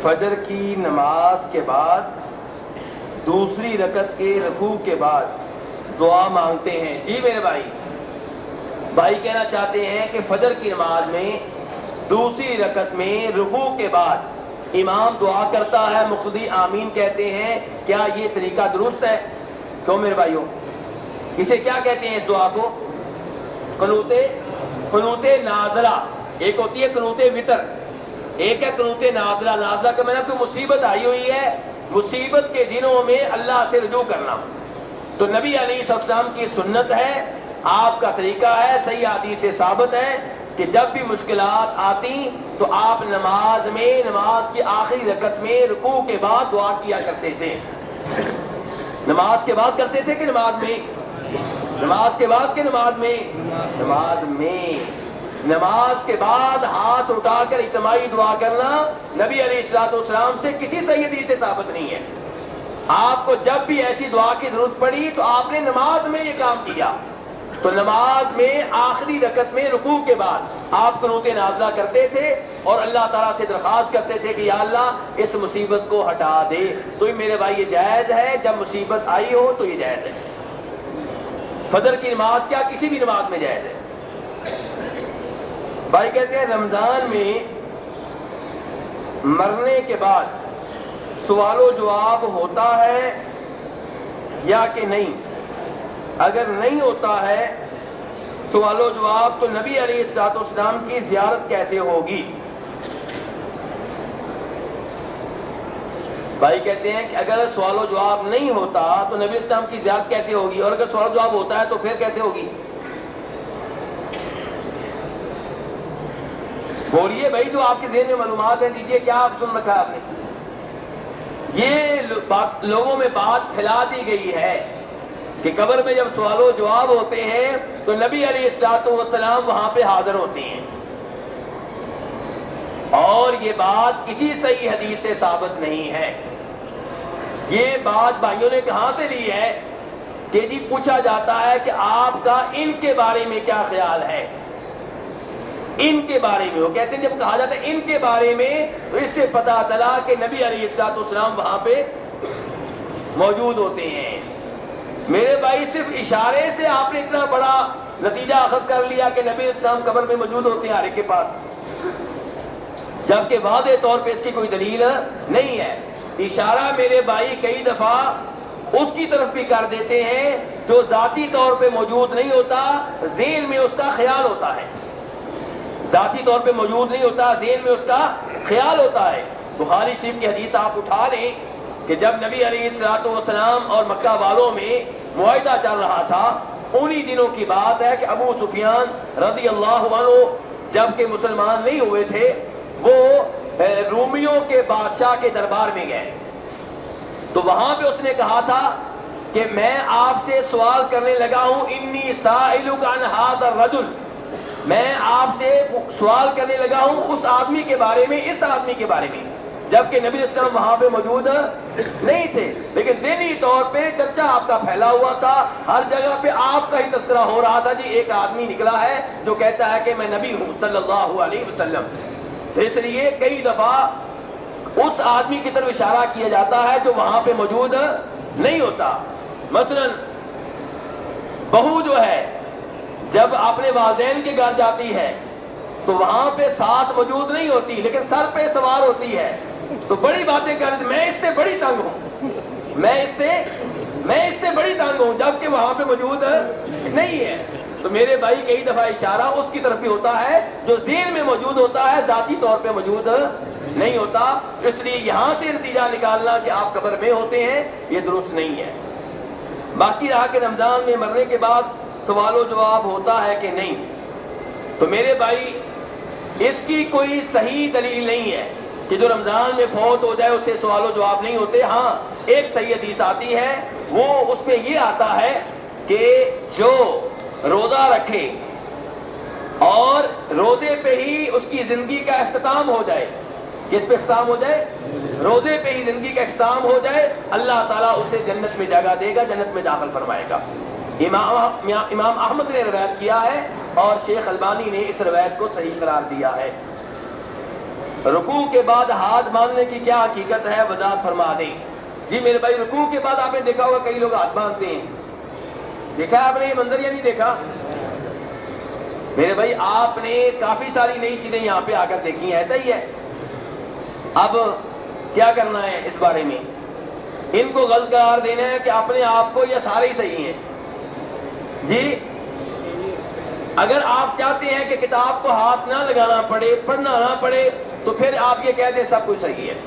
فجر کی نماز کے بعد دوسری رکعت کے رکوع کے بعد دعا مانگتے ہیں۔ جی میرے بھائی کہنا چاہتے ہیں کہ فجر کی نماز میں دوسری رکعت میں رکوع کے بعد امام دعا کرتا ہے، مقتدی آمین کہتے ہیں، کیا یہ طریقہ درست ہے؟ کیوں میرے بھائیوں؟ اسے کیا کہتے ہیں اس دعا کو؟ قنوت نازلہ۔ ایک ہوتی ہے قنوت وطر، ایک ہے قنوت نازلہ۔ نازلہ کا معنی کوئی مصیبت آئی ہوئی ہے، مصیبت کے دنوں میں اللہ سے رجوع کرنا۔ تو نبی علیہ السلام کی سنت ہے، آپ کا طریقہ ہے، صحیح حدیث سے ثابت ہے کہ جب بھی مشکلات آتی تو آپ نماز کی آخری رکعت میں رکوع کے بعد دعا کیا کرتے تھے۔ نماز کے بعد کرتے تھے کہ نماز میں؟ نماز کے بعد کہ نماز میں؟ نماز میں۔ نماز کے بعد ہاتھ اٹھا کر اجتماعی دعا کرنا نبی علیہ الصلوۃ والسلام سے کسی صحیح حدیث سے ثابت نہیں ہے۔ آپ کو جب بھی ایسی دعا کی ضرورت پڑی تو آپ نے نماز میں یہ کام کیا۔ تو نماز میں آخری رکعت میں رکوع کے بعد آپ قنوت نازلہ کرتے تھے اور اللہ تعالیٰ سے درخواست کرتے تھے کہ یا اللہ اس مصیبت کو ہٹا دے۔ تو میرے بھائی یہ جائز ہے، جب مصیبت آئی ہو تو یہ جائز ہے۔ فجر کی نماز کیا کسی بھی نماز میں جائز ہے۔ بھائی کہتے ہیں رمضان میں مرنے کے بعد سوال و جواب ہوتا ہے یا کہ نہیں؟ اگر نہیں ہوتا ہے سوال و جواب تو نبی علیہ الصلوۃ والسلام کی زیارت کیسے ہوگی؟ بھائی کہتے ہیں کہ اگر سوال و جواب نہیں ہوتا تو نبی علیہ السلام کی زیارت کیسے ہوگی، اور اگر سوال و جواب ہوتا ہے تو پھر کیسے ہوگی؟ بولیے بھائی، جو آپ کے ذہن میں معلومات ہیں دیجئے، کیا آپ سن رکھا ہے آپ نے؟ یہ لوگوں میں بات پھیلا دی گئی ہے کہ قبر میں جب سوال و جواب ہوتے ہیں تو نبی علیہ الصلوۃ والسلام وہاں پہ حاضر ہوتے ہیں، اور یہ بات کسی صحیح حدیث سے ثابت نہیں ہے۔ یہ بات بھائیوں نے کہاں سے لی ہے کہ جی پوچھا جاتا ہے کہ آپ کا ان کے بارے میں کیا خیال ہے، ان کے بارے میں۔ وہ کہتے ہیں جب کہا جاتا ہے ان کے بارے میں تو اس سے پتا چلا کہ نبی علیہ الصلوۃ والسلام وہاں پہ موجود ہوتے ہیں۔ میرے بھائی صرف اشارے سے آپ نے اتنا بڑا نتیجہ اخذ کر لیا کہ نبی علیہ السلام قبر میں موجود ہوتے ہیں ہر ایک کے پاس، جبکہ واضح طور پہ اس کی کوئی دلیل نہیں ہے۔ اشارہ میرے بھائی کئی دفعہ اس کی طرف بھی کر دیتے ہیں جو ذاتی طور پہ موجود نہیں ہوتا، ذہن میں اس کا خیال ہوتا ہے۔ ذاتی طور پہ موجود نہیں ہوتا، ذہن میں اس کا خیال ہوتا ہے۔ بخاری شریف کی حدیث آپ اٹھا لیں کہ جب نبی علیہ الصلوۃ والسلام اور مکہ والوں میں معاہدہ چل رہا تھا، انہی دنوں کی بات ہے کہ ابو سفیان رضی اللہ عنہ جب کہ مسلمان نہیں ہوئے تھے، وہ رومیوں کے بادشاہ کے دربار میں گئے، تو وہاں پہ اس نے کہا تھا کہ میں آپ سے سوال کرنے لگا ہوں، انی سائلک عن ھذا الرجل، میں آپ سے سوال کرنے لگا ہوں اس آدمی کے بارے میں، اس آدمی کے بارے میں، جبکہ نبی علیہ السلام وہاں پہ موجود نہیں تھے، لیکن ذہنی طور پہ چرچا آپ کا پھیلا ہوا تھا، ہر جگہ پہ آپ کا ہی تذکرہ ہو رہا تھا، جی ایک آدمی نکلا ہے جو کہتا ہے کہ میں نبی ہوں صلی اللہ علیہ وسلم۔ تو اس لیے کئی دفعہ اس آدمی کی طرف اشارہ کیا جاتا ہے جو وہاں پہ موجود نہیں ہوتا۔ مثلا بہو جو ہے جب اپنے والدین کے گھر جاتی ہے تو وہاں پہ ساس موجود نہیں ہوتی، لیکن سر پہ سوار ہوتی ہے، تو بڑی باتیں کر، میں اس سے بڑی تنگ ہوں، میں اس سے بڑی تنگ ہوں، جبکہ وہاں پہ موجود نہیں ہے۔ تو میرے بھائی کئی دفعہ اشارہ اس کی طرف بھی ہوتا ہے جو ذہن میں موجود ہوتا ہے، ذاتی طور پہ موجود نہیں ہوتا۔ اس لیے یہاں سے نتیجہ نکالنا کہ آپ قبر میں ہوتے ہیں یہ درست نہیں ہے۔ باقی رہا کہ رمضان میں مرنے کے بعد سوال و جواب ہوتا ہے کہ نہیں، تو میرے بھائی اس کی کوئی صحیح دلیل نہیں ہے کہ جو رمضان میں فوت ہو جائے اس سے سوال و جواب نہیں ہوتے۔ ہاں ایک صحیح حدیث آتی ہے، وہ اس میں یہ آتا ہے کہ جو روزہ رکھے اور روزے پہ ہی اس کی زندگی کا اختتام ہو جائے، کس پہ اختتام ہو جائے؟ روزے پہ ہی زندگی کا اختتام ہو جائے، اللہ تعالیٰ اسے جنت میں جگہ دے گا، جنت میں داخل فرمائے گا۔ امام احمد نے روایت کیا ہے اور شیخ البانی نے اس روایت کو صحیح قرار دیا ہے۔ رکوع کے بعد ہاتھ باندھنے کی کیا حقیقت ہے، وضاحت فرما دیں۔ جی میرے بھائی رکوع کے بعد آپ نے دیکھا ہوگا کئی لوگ ہاتھ باندھتے ہیں، دیکھا ہے آپ نے یہ منظر یا نہیں دیکھا؟ میرے بھائی آپ نے کافی ساری نئی چیزیں یہاں پہ آ کر دیکھی ہیں، ایسا ہی ہے۔ اب کیا کرنا ہے اس بارے میں؟ ان کو غلط قرار دینا ہے کہ اپنے آپ کو یا سارے ہی صحیح ہیں؟ جی اگر آپ چاہتے ہیں کہ کتاب کو ہاتھ نہ لگانا پڑے، پڑھنا نہ پڑے، تو پھر آپ یہ کہہ دیں سب کچھ صحیح ہے۔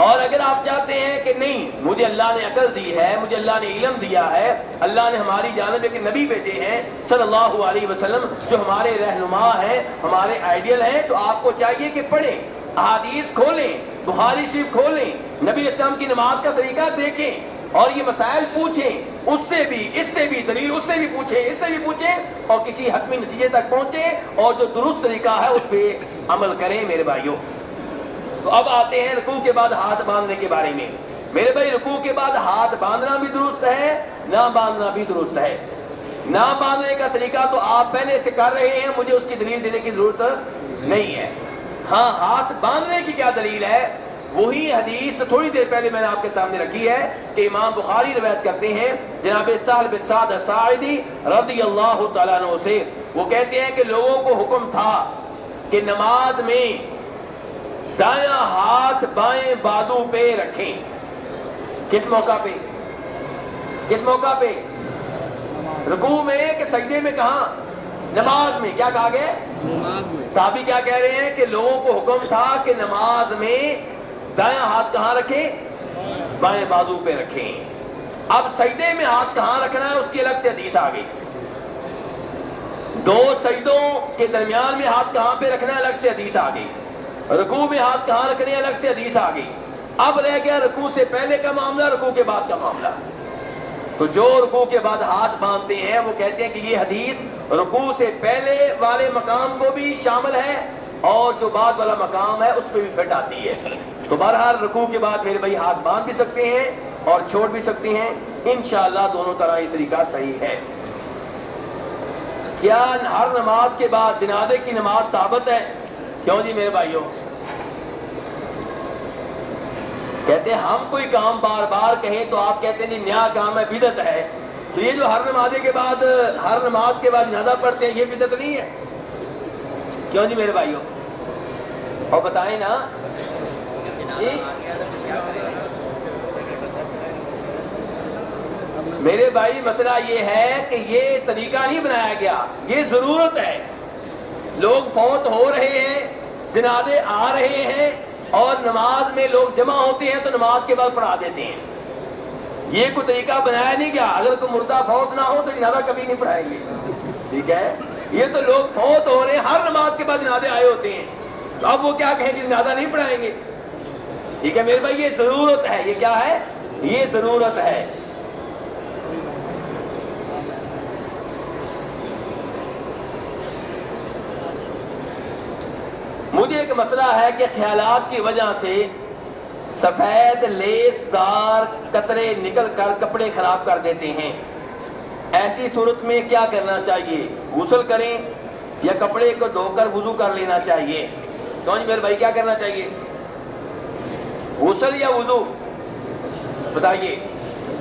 اور اگر آپ چاہتے ہیں کہ نہیں، مجھے اللہ نے عقل دی ہے، مجھے اللہ نے علم دیا ہے، اللہ نے ہماری جانب ایک نبی بھیجے ہیں صلی اللہ علیہ وسلم جو ہمارے رہنما ہیں، ہمارے آئیڈیل ہیں، تو آپ کو چاہیے کہ پڑھیں، احادیث کھولیں، بخاری شریف کھولیں، نبی علیہ السلام کی نماز کا طریقہ دیکھیں اور یہ مسائل پوچھیں، اس سے بھی، اس سے بھی دلیل، اس سے بھی پوچھیں، اس سے بھی پوچھیں اور کسی حتمی نتیجے تک پہنچیں اور جو درست طریقہ ہے اس پہ عمل کریں میرے بھائیوں۔ تو اب آتے ہیں رکوع کے بعد ہاتھ باندھنے کے بارے میں۔ میرے بھائی رکوع کے بعد ہاتھ باندھنا بھی درست ہے، نہ باندھنا بھی درست ہے۔ نہ باندھنے کا طریقہ تو آپ پہلے سے کر رہے ہیں، مجھے اس کی دلیل دینے کی ضرورت نہیں ہے۔ ہاں ہاتھ باندھنے کی کیا دلیل ہے؟ وہی حدیث تھوڑی دیر پہلے میں نے آپ کے سامنے رکھی ہے کہ امام بخاری روایت کرتے ہیں جناب سہل بن سعد الساعدی رضی اللہ تعالیٰ عنہ سے، وہ کہتے ہیں کہ لوگوں کو حکم تھا کہ نماز میں دایاں ہاتھ بائیں بازو پہ رکھیں۔ کس موقع پہ؟ کس موقع پہ؟ رکوع میں کہ سجدے میں؟ کہاں؟ نماز میں۔ کیا کہا گیا؟ صحابی کیا کہہ رہے ہیں کہ لوگوں کو حکم تھا کہ نماز میں دایاں ہاتھ کہاں رکھیں؟ بائیں بازو پہ رکھیں۔ اب سجدے میں ہاتھ کہاں رکھنا ہے اس کی الگ سے حدیث آ گئی۔ دو سجدوں کے درمیان میں ہاتھ کہاں پہ رکھنا ہے الگ سے حدیث آ گئی۔ رکوع میں ہاتھ کہاں رکھنے الگ سے حدیث آ گئی۔ اب رہ گیا رکوع سے پہلے کا معاملہ، رکوع کے بعد کا معاملہ۔ تو جو رکوع کے بعد ہاتھ باندھتے ہیں وہ کہتے ہیں کہ یہ حدیث رکوع سے پہلے والے مقام کو بھی شامل ہے اور جو بعد والا مقام ہے اس پہ بھی فٹ آتی ہے۔ تو بہرحال رکوع کے بعد میرے بھائی ہاتھ باندھ بھی سکتے ہیں اور چھوڑ بھی سکتے ہیں، انشاءاللہ دونوں طرح یہ طریقہ صحیح ہے۔ کیا ہر نماز کے بعد جنازے کی نماز ثابت ہے؟ کیوں جی میرے بھائیوں؟ کہتے ہیں ہم کوئی کام بار بار کہیں تو آپ کہتے ہیں جی نیا کام ہے، بدعت ہے۔ تو یہ جو ہر نماز کے بعد جنازہ پڑھتے ہیں یہ بدعت نہیں ہے؟ کیوں جی میرے بھائیوں؟ اور بتائیں نا جی۔ میرے بھائی مسئلہ یہ ہے کہ یہ طریقہ نہیں بنایا گیا، یہ ضرورت ہے۔ لوگ فوت ہو رہے ہیں، جنازے آ رہے ہیں اور نماز میں لوگ جمع ہوتے ہیں تو نماز کے بعد پڑھا دیتے ہیں۔ یہ کوئی طریقہ بنایا نہیں گیا۔ اگر کوئی مردہ فوت نہ ہو تو جنازہ کبھی نہیں پڑھائیں گے، ٹھیک ہے؟ یہ تو لوگ فوت ہو رہے ہیں، ہر نماز کے بعد جنازے آئے ہوتے ہیں، تو اب وہ کیا کہیں کہ جنازہ نہیں پڑھائیں گے؟ ٹھیک ہے میرے بھائی، یہ ضرورت ہے۔ یہ کیا ہے؟ یہ ضرورت ہے۔ مجھے ایک مسئلہ ہے کہ خیالات کی وجہ سے سفید لیس دار قطرے نکل کر کپڑے خراب کر دیتے ہیں، ایسی صورت میں کیا کرنا چاہیے؟ غسل کریں یا کپڑے کو دھو کر وضو کر لینا چاہیے؟ کیوں جی میرے بھائی کیا کرنا چاہیے؟ غسل یا وضو؟ بتائیے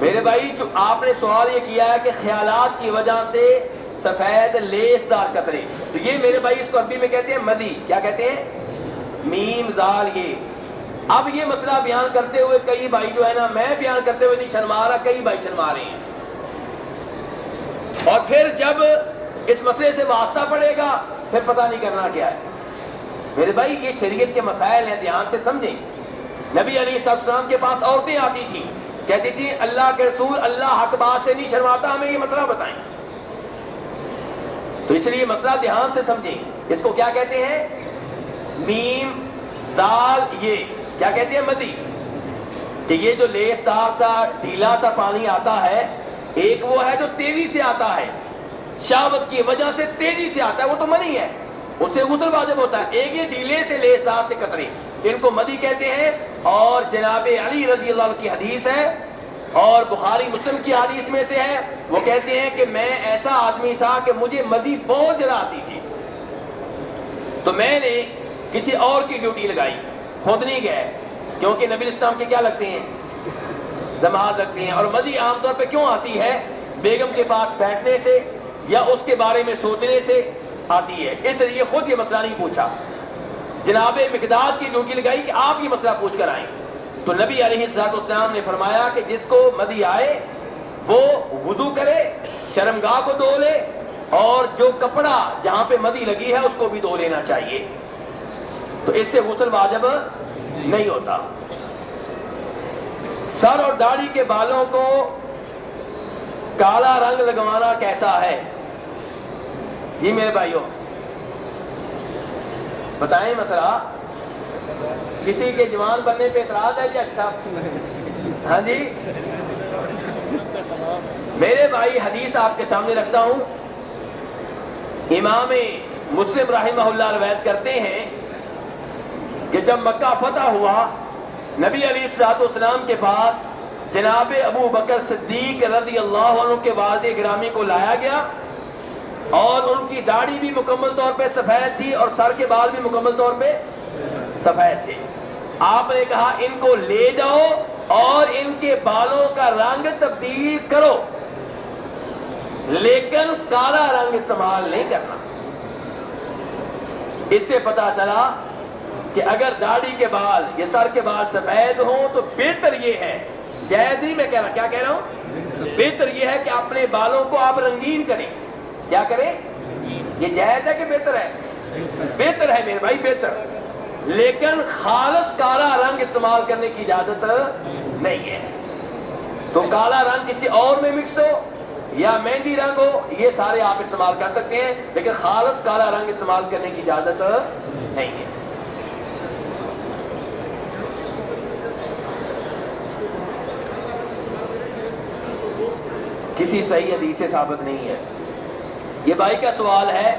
میرے بھائی۔ جو آپ نے سوال یہ کیا ہے کہ خیالات کی وجہ سے سفید لیس دار قطرے، تو یہ میرے بھائی اس کو عربی میں کہتے ہیں مدی۔ کیا کہتے ہیں؟ میم دال یہ۔ اب یہ مسئلہ بیان کرتے ہوئے کئی بھائی جو ہے نا، میں بیان کرتے ہوئے نہیں شرما رہا، کئی بھائی شرما رہے ہیں، اور پھر جب اس مسئلے سے واسطہ پڑے گا پھر پتہ نہیں کرنا کیا ہے۔ میرے بھائی یہ شریعت کے مسائل ہیں، دھیان سے سمجھیں۔ نبی علیہ السلام کے پاس عورتیں آتی تھیں، کہتی تھی اللہ کے رسول اللہ حق بات سے نہیں شرماتا، ہمیں یہ مسئلہ بتائیں۔ تو اس لیے مسئلہ دھیان سے سمجھیں۔ اس کو کیا کہتے ہیں؟ میم دال یہ کیا کہتے ہیں؟ مدی۔ کہ یہ جو لیس سا ڈھیلا سا پانی آتا ہے، ایک وہ ہے جو تیزی سے آتا ہے، شہوت کی وجہ سے تیزی سے آتا ہے، وہ تو منی ہے، اس سے غسل واجب ہوتا ہے۔ ایک یہ ڈھیلے سے لیس دار سے قطرے، جن کو مدی کہتے ہیں، اور جناب علی رضی اللہ عنہ کی حدیث ہے اور بخاری مسلم کی حدیث میں سے ہے، وہ کہتے ہیں کہ میں ایسا آدمی تھا کہ مجھے مزید بہت زیادہ آتی تھی، تو میں نے کسی اور کی ڈیوٹی لگائی، خود نہیں گئے، کیونکہ نبی اسلام کے کیا لگتے ہیں؟ دماغ لگتے ہیں۔ اور مزید عام طور پہ کیوں آتی ہے؟ بیگم کے پاس بیٹھنے سے یا اس کے بارے میں سوچنے سے آتی ہے، اس لیے خود یہ مسئلہ نہیں پوچھا، جناب مقداد کی ڈیوٹی لگائی کہ آپ یہ مسئلہ پوچھ کر آئیں۔ تو نبی علیہ السلام نے فرمایا کہ جس کو مدی آئے وہ وضو کرے، شرمگاہ کو دھو لے، اور جو کپڑا جہاں پہ مدی لگی ہے اس کو بھی دھو لینا چاہیے، تو اس سے غسل واجب نہیں ہوتا۔ سر اور داڑھی کے بالوں کو کالا رنگ لگوانا کیسا ہے؟ جی میرے بھائیوں بتائیں مسئلہ۔ کسی کے جوان بننے پہ اعتراض ہے جی؟ اچھا ہاں جی، میرے بھائی حدیث آپ کے سامنے رکھتا ہوں، امام مسلم رحمہ اللہ روایت کرتے ہیں کہ جب مکہ فتح ہوا، نبی علیہ السلام کے پاس جناب ابو بکر صدیق رضی اللہ عنہ کے واضح گرامی کو لایا گیا، اور ان کی داڑھی بھی مکمل طور پہ سفید تھی اور سر کے بال بھی مکمل طور پہ سفید تھے۔ آپ نے کہا ان کو لے جاؤ اور ان کے بالوں کا رنگ تبدیل کرو، لیکن کالا رنگ استعمال نہیں کرنا۔ اس سے پتا چلا کہ اگر داڑھی کے بال یا سر کے بال سفید ہوں تو بہتر یہ ہے، جائز نہیں میں کہہ رہا، کیا کہہ رہا ہوں، بہتر یہ ہے کہ اپنے بالوں کو آپ رنگین کریں۔ کیا کریں؟ یہ جائز ہے کہ بہتر ہے؟ بہتر ہے میرے بھائی، بہتر، لیکن خالص کالا رنگ استعمال کرنے کی اجازت نہیں ہے۔ تو کالا رنگ کسی اور میں مکس ہو یا مہندی رنگ ہو، یہ سارے آپ استعمال کر سکتے ہیں، لیکن خالص کالا رنگ استعمال کرنے کی اجازت نہیں ہے۔ کسی صحیح حدیث سے ثابت نہیں ہے۔ یہ بھائی کا سوال ہے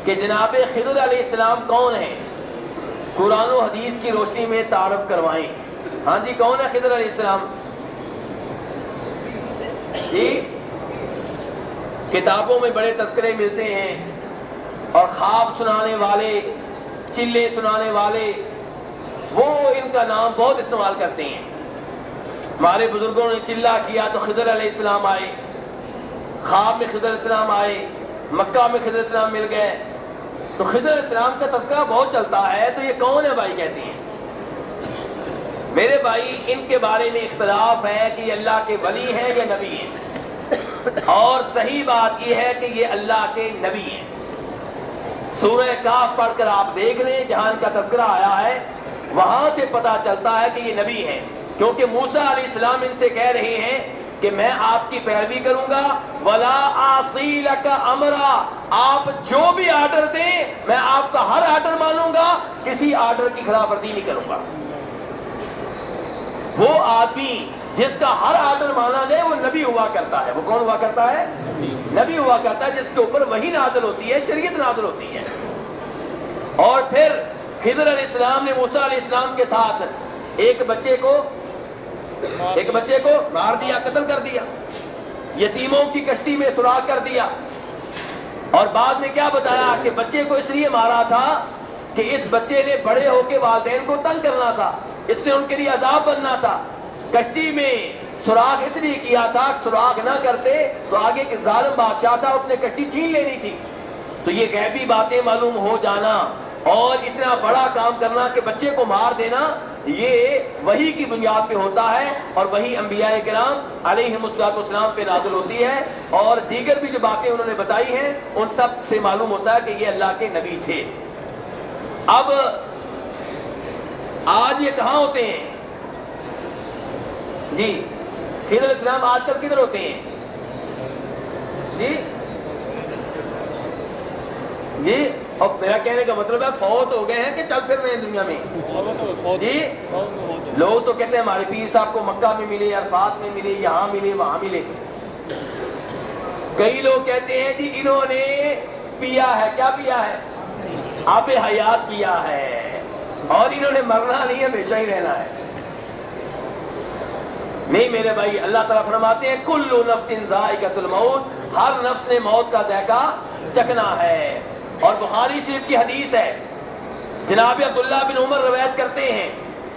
کہ جناب خضر علیہ السلام کون ہیں؟ قرآن و حدیث کی روشنی میں تعارف کروائیں۔ ہاں جی، کون ہے خضر علیہ السلام؟ جی، کتابوں میں بڑے تذکرے ملتے ہیں، اور خواب سنانے والے، چلے سنانے والے، وہ ان کا نام بہت استعمال کرتے ہیں۔ ہمارے بزرگوں نے چلہ کیا تو خضر علیہ السلام آئے، خواب میں خضر علیہ السلام آئے، مکہ میں خضر علیہ السلام مل گئے، تو خضر علیہ السلام کا تذکرہ بہت چلتا ہے۔ تو یہ کون ہے بھائی کہتے ہیں؟ میرے بھائی ان کے بارے میں اختلاف ہے کہ یہ اللہ کے ولی ہیں یا نبی ہیں، اور صحیح بات یہ ہے کہ یہ اللہ کے نبی ہیں۔ سورہ کہف پڑھ کر آپ دیکھ لیں، جہاں ان کا تذکرہ آیا ہے وہاں سے پتا چلتا ہے کہ یہ نبی ہیں، کیونکہ موسیٰ علیہ السلام ان سے کہہ رہے ہیں کہ میں آپ کی پیروی کروں گا، وَلَا أَعْصِي لَكَ أَمْرًا، آپ جو بھی آرڈر دیں میں آپ کا ہر آرڈر مانوں گا، کسی آرڈر کی خلاف ورزی نہیں کروں گا۔ وہ آدمی جس کا ہر آرڈر مانا جائے وہ نبی ہوا کرتا ہے۔ وہ کون ہوا کرتا ہے؟ نبی ہوا کرتا ہے، جس کے اوپر وحی نازل ہوتی ہے، شریعت نازل ہوتی ہے۔ اور پھر خضر علیہ السلام نے موسیٰ علیہ السلام کے ساتھ ایک بچے کو مار دیا، قتل کر دیا، یتیموں کی کشتی میں سوراخ کر دیا، اور بعد میں کیا بتایا کہ بچے کو اس لیے مارا تھا کہ اس بچے نے بڑے ہو کے والدین کو تنگ کرنا تھا، اس نے ان کے لیے عذاب بننا تھا۔ کشتی میں سوراخ اس لیے کیا تھا کہ سوراخ نہ کرتے تو آگے کے ظالم بادشاہ تھا، اس نے کشتی چھین لینی تھی۔ تو یہ غیبی باتیں معلوم ہو جانا اور اتنا بڑا کام کرنا کہ بچے کو مار دینا، یہ وحی کی بنیاد پہ ہوتا ہے، اور وہی انبیاء کرام علیہم السلام پہ نازل ہوتی ہے، اور دیگر بھی جو باتیں انہوں نے بتائی ہیں ان سب سے معلوم ہوتا ہے کہ یہ اللہ کے نبی تھے۔ اب آج یہ کہاں ہوتے ہیں؟ جی، خضر علیہ السلام آج کل کدھر ہوتے ہیں؟ جی، اور میرا کہنے کا مطلب ہے فوت ہو گئے ہیں کہ چل پھر رہے ہیں دنیا میں؟ جی، لوگ تو کہتے ہیں ہمارے پیر صاحب کو مکہ میں ملے، عرفات میں ملے، یہاں ملے، وہاں ملے۔ کئی لوگ کہتے ہیں جی انہوں نے پیا ہے، کیا پیا ہے؟ آب حیات پیا ہے، اور انہوں نے مرنا نہیں ہے، ہمیشہ ہی رہنا ہے۔ نہیں میرے بھائی، اللہ تعالیٰ فرماتے ہیں کل نفس ذائقۃ الموت، ہر نفس نے موت کا ذائقہ چکھنا ہے۔ اور بخاری شریف کی حدیث ہے، جناب عبداللہ بن عمر روایت کرتے ہیں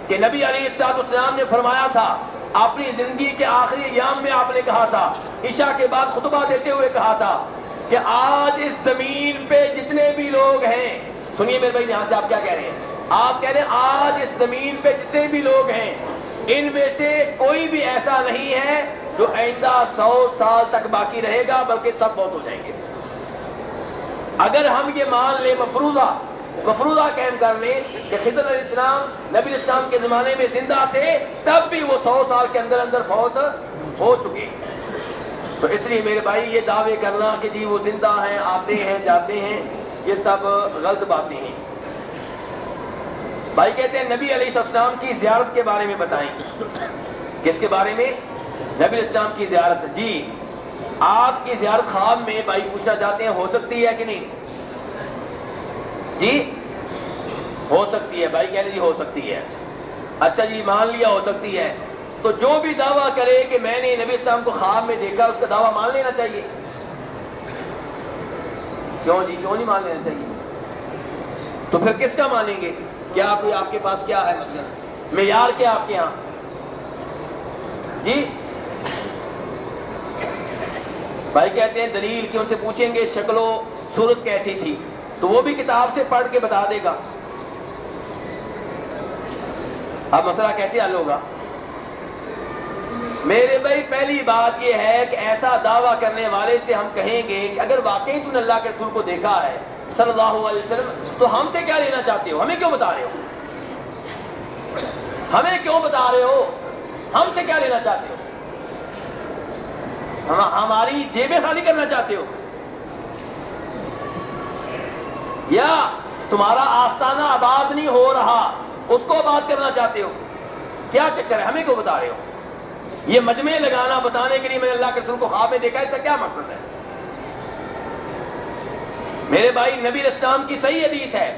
کہ نبی علیہ السلام نے فرمایا تھا، اپنی زندگی کے آخری ایام میں آپ نے کہا تھا، عشاء کے بعد خطبہ دیتے ہوئے کہا تھا کہ آج اس زمین پہ جتنے بھی لوگ ہیں، سنیے میرے بھائی یہاں سے آپ کیا کہہ رہے ہیں؟ آپ کہہ رہے ہیں آج اس زمین پہ جتنے بھی لوگ ہیں ان میں سے کوئی بھی ایسا نہیں ہے جو آئندہ 100 سال تک باقی رہے گا، بلکہ سب فوت ہو جائیں گے۔ اگر ہم یہ مان لیں، مفروضہ قائم کر لیں کہ خضر علیہ السلام نبی السلام کے زمانے میں زندہ تھے، تب بھی وہ 100 سال کے اندر اندر فوت ہو چکے، تو اس لیے میرے بھائی یہ دعوے کرنا کہ جی وہ زندہ ہیں، آتے ہیں جاتے ہیں، یہ سب غلط باتیں ہیں۔ بھائی کہتے ہیں نبی علیہ السلام کی زیارت کے بارے میں بتائیں۔ کس کے بارے میں؟ نبی السلام کی زیارت۔ جی، آپ کی زیارت خواب میں بھائی پوچھنا چاہتے ہیں ہو سکتی ہے کہ نہیں؟ جی ہو سکتی ہے، بھائی کہہ رہے جی ہو سکتی ہے. اچھا جی مان لیا ہو سکتی ہے، تو جو بھی دعویٰ کرے کہ میں نے نبی السلام کو خواب میں دیکھا اس کا دعویٰ مان لینا چاہیے. کیوں جی کیوں نہیں مان لینا چاہیے؟ تو پھر کس کا مانیں گے؟ کیا کوئی آپ کے پاس کیا ہے مثلا معیار کیا آپ کے یہاں؟ جی بھائی کہتے ہیں دلیل کہ ان سے پوچھیں گے شکل و صورت کیسی تھی، تو وہ بھی کتاب سے پڑھ کے بتا دے گا. اب مسئلہ کیسے حل ہوگا؟ میرے بھائی پہلی بات یہ ہے کہ ایسا دعویٰ کرنے والے سے ہم کہیں گے کہ اگر واقعی تم نے اللہ کے رسول کو دیکھا ہے صلی اللہ علیہ وسلم تو ہم سے کیا لینا چاہتے ہو؟ ہمیں کیوں بتا رہے ہو؟ ہمیں کیوں بتا رہے ہو؟ ہم سے کیا لینا چاہتے ہو؟ ہماری جیبیں خالی کرنا چاہتے ہو یا تمہارا آستانہ آباد نہیں ہو رہا اس کو آباد کرنا چاہتے ہو؟ کیا چکر ہے؟ ہمیں کیوں بتا رہے ہو؟ یہ مجمع لگانا بتانے کے لیے میں نے اللہ کے رسول کو خواب میں دیکھا، اس کا کیا مقصد ہے؟ میرے بھائی نبی اسلام کی صحیح حدیث ہے،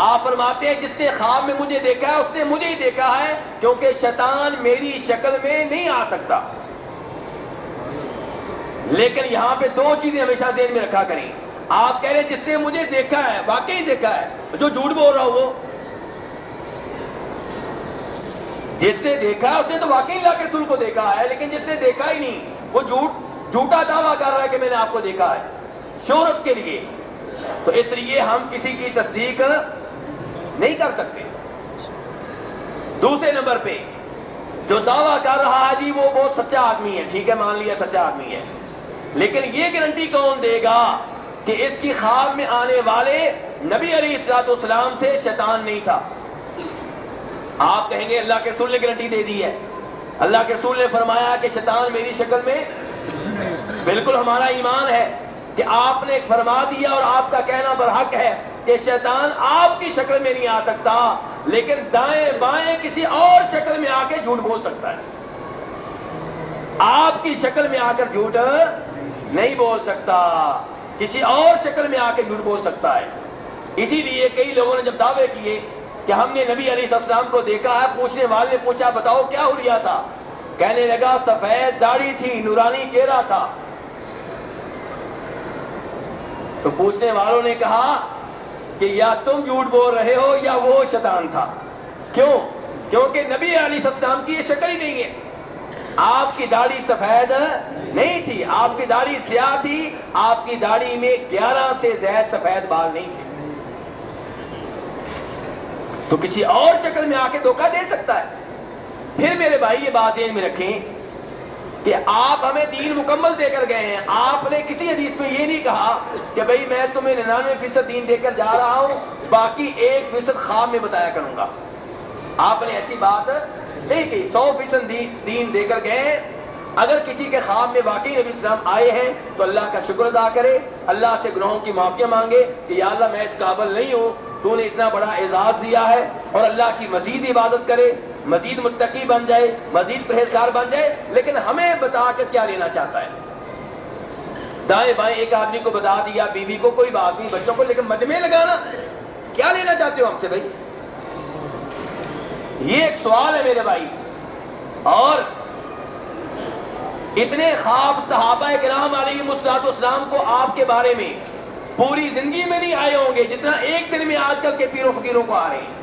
آپ فرماتے ہیں جس نے خواب میں مجھے دیکھا ہے اس نے مجھے ہی دیکھا ہے، کیونکہ شیطان میری شکل میں نہیں آ سکتا. لیکن یہاں پہ دو چیزیں ہمیشہ ذہن میں رکھا کریں. آپ کہہ رہے ہیں جس نے مجھے دیکھا ہے، واقعی دیکھا ہے، جو جھوٹ بول رہا ہو وہ جس نے دیکھا ہے اس نے تو واقعی اللہ کے رسول کو دیکھا ہے، لیکن جس نے دیکھا ہی نہیں وہ جھوٹا دعویٰ کر رہا ہے کہ میں نے آپ کو دیکھا ہے شہرت کے لیے. تو اس لیے ہم کسی کی تصدیق نہیں کر سکتے. دوسرے نمبر پہ جو دعویٰ کر رہا ہے جی وہ بہت سچا آدمی ہے، ٹھیک ہے مان لیا سچا آدمی ہے، لیکن یہ گارنٹی کون دے گا کہ اس کی خواب میں آنے والے نبی علیہ الصلوۃ والسلام تھے، شیطان نہیں تھا؟ آپ کہیں گے اللہ کے رسول نے گارنٹی دے دی ہے، اللہ کے رسول نے فرمایا کہ شیطان میری شکل میں. بالکل ہمارا ایمان ہے کہ آپ نے فرما دیا اور آپ کا کہنا برحق ہے کہ شیطان آپ کی شکل میں نہیں آ سکتا، لیکن دائیں بائیں کسی اور شکل میں آ کے جھوٹ بول سکتا ہے. آپ کی شکل میں آ کر جھوٹ نہیں بول سکتا، کسی اور شکل میں آ کے جھوٹ بول سکتا ہے. اسی لیے کئی لوگوں نے جب دعوے کیے کہ ہم نے نبی علیہ السلام کو دیکھا ہے، پوچھنے والے نے پوچھا بتاؤ کیا حلیہ تھا؟ کہنے لگا سفید داڑھی تھی، نورانی چہرہ تھا. تو پوچھنے والوں نے کہا کہ یا تم جھوٹ بول رہے ہو یا وہ شیطان تھا. کیوں؟ کیونکہ نبی علیہ السلام کی یہ شکل ہی نہیں ہے. آپ کی داڑھی سفید نہیں تھی، آپ کی داڑھی سیاہ تھی، آپ کی داڑھی میں 11 سے زائد سفید بال نہیں تھے. تو کسی اور شکل میں آ کے دھوکہ دے سکتا ہے. پھر میرے بھائی یہ بات ذہن میں رکھیں کہ آپ ہمیں دین مکمل دے کر گئے ہیں. آپ نے کسی حدیث میں یہ نہیں کہا کہ بھئی میں تمہیں 99% دین دے کر جا رہا ہوں، باقی 1% خواب میں بتایا کروں گا. آپ نے ایسی بات نہیں کہی. 100% دین دے کر گئے. اگر کسی کے خواب میں واقعی نبی اسلام آئے ہیں تو اللہ کا شکر ادا کرے، اللہ سے گناہوں کی معافی مانگے کہ یا اللہ میں اس قابل نہیں ہوں، تو نے اتنا بڑا اعزاز دیا ہے، اور اللہ کی مزید عبادت کرے، مزید متقی بن جائے، مزید پرہیزگار بن جائے. لیکن ہمیں بتا کر کیا لینا چاہتا ہے؟ دائیں بائیں ایک آدمی کو بتا دیا، بیوی کو کوئی بات نہیں، بچوں کو، لیکن مجمع لگانا کیا لینا چاہتے ہو ہم سے بھائی؟ یہ ایک سوال ہے میرے بھائی. اور اتنے خواب صحابہ کرام علیہم السلام کو آپ کے بارے میں پوری زندگی میں نہیں آئے ہوں گے جتنا ایک دن میں آج کل کے پیروں فقیروں کو آ رہے ہیں.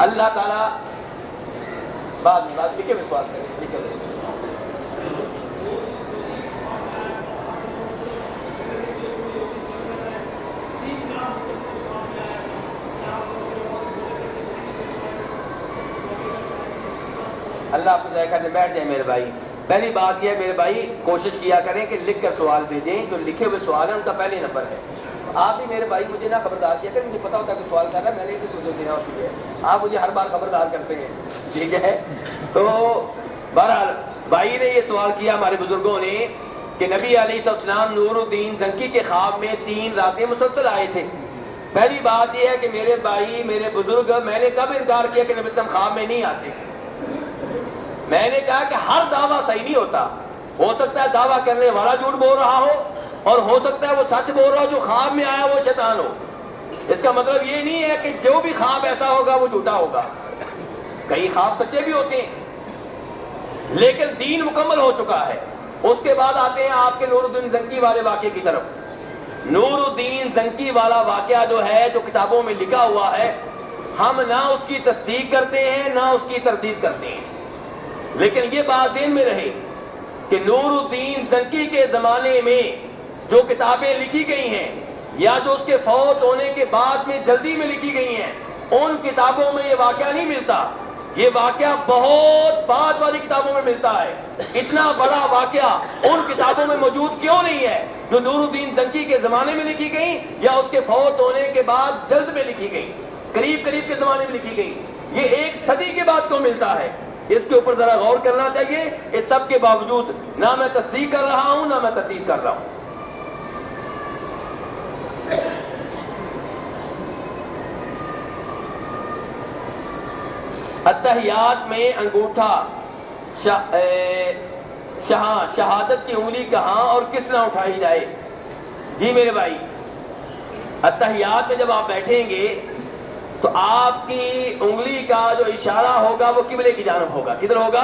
اللہ تعالیٰ بعد لکھے ہوئے سوال کریں، لکھے ہوئے. اللہ آپ کو ذائقہ دے. بیٹھ جائیں میرے بھائی. پہلی بات یہ ہے میرے بھائی کوشش کیا کریں کہ لکھ کر سوال بھیجیں. جو لکھے ہوئے سوال ہیں ان کا پہلے نمبر ہے. آپ بھی میرے بھائی مجھے نہ خبردار کیا کریں، مجھے پتا ہوتا ہے کہ سوال کر رہا ہے، میں نے بھی تو دینا ہوتی ہے. آپ مجھے ہر بار خبردار کرتے ہیں، ٹھیک ہے. تو بہرحال بھائی نے یہ سوال کیا ہمارے بزرگوں نے کہ نبی علیہ السلام نور الدین زنکی کے خواب میں 3 راتیں مسلسل آئے تھے. پہلی بات یہ ہے کہ میرے بھائی میرے بزرگ، میں نے کب انکار کیا کہ نبی صلی اللہ علیہ وسلم خواب میں نہیں آتے؟ میں نے کہا کہ ہر دعویٰ صحیح نہیں ہوتا. ہو سکتا ہے دعویٰ کرنے والا جھوٹ بول رہا ہو اور ہو سکتا ہے وہ سچ بول رہا ہو، جو خواب میں آیا وہ شیطان ہو۔ اس کا مطلب یہ نہیں ہے کہ جو بھی خواب ایسا ہوگا وہ جھوٹا ہوگا، کئی خواب سچے بھی ہوتے ہیں لیکن دین مکمل ہو چکا ہے۔ اس کے بعد آتے ہیں آپ کے نور الدین زنکی والے واقعے کی طرف۔ نور الدین زنکی والا واقعہ جو ہے، جو کتابوں میں لکھا ہوا ہے، ہم نہ اس کی تصدیق کرتے ہیں نہ اس کی تردید کرتے ہیں، لیکن یہ بات ذہن میں رہے کہ نور الدین زنکی کے زمانے میں جو کتابیں لکھی گئی ہیں یا جو اس کے فوت ہونے کے بعد میں جلدی میں لکھی گئی ہیں، ان کتابوں میں یہ واقعہ نہیں ملتا۔ یہ واقعہ بہت بعد والی کتابوں میں ملتا ہے۔ اتنا بڑا واقعہ ان کتابوں میں موجود کیوں نہیں ہے جو نور الدین زنکی کے زمانے میں لکھی گئی یا اس کے فوت ہونے کے بعد جلد میں لکھی گئی، قریب قریب کے زمانے میں لکھی گئی؟ یہ ایک صدی کے بعد کیوں ملتا ہے؟ اس کے اوپر ذرا غور کرنا چاہیے۔ اس سب کے باوجود نہ میں تصدیق کر رہا ہوں نہ میں تردید کر رہا ہوں۔ اتحیات میں انگوٹھا شہادت کی انگلی کہاں اور کس نہ اٹھائی جائے؟ جی میرے بھائی، اتحیات میں جب آپ بیٹھیں گے تو آپ کی انگلی کا جو اشارہ ہوگا وہ قبلے کی جانب ہوگا۔ کدھر ہوگا؟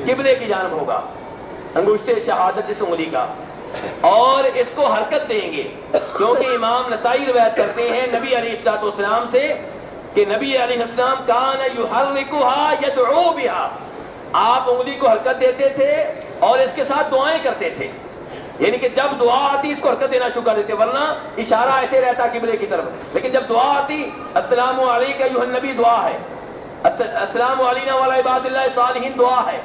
قبلے کی جانب ہوگا، انگشت شہادت اس انگلی کا، اور اس کو حرکت دیں گے، کیونکہ امام نسائی روایت کرتے ہیں نبی علیہ الصلوۃ والسلام سے کہ نبی علیہ السلام کان یحرکها یدعو بها، آپ انگلی کو حرکت دیتے تھے اور اس کے ساتھ دعائیں کرتے تھے، یعنی کہ جب دعا آتی اس کو حرکت دینا شروع کر دیتے، ورنہ اشارہ ایسے رہتا قبلے کی طرف، لیکن جب دعا آتی السلام علیکہ ایھا النبی دعا ہے، السلام علینا وعلی عباد اللہ الصالحین دعا ہے،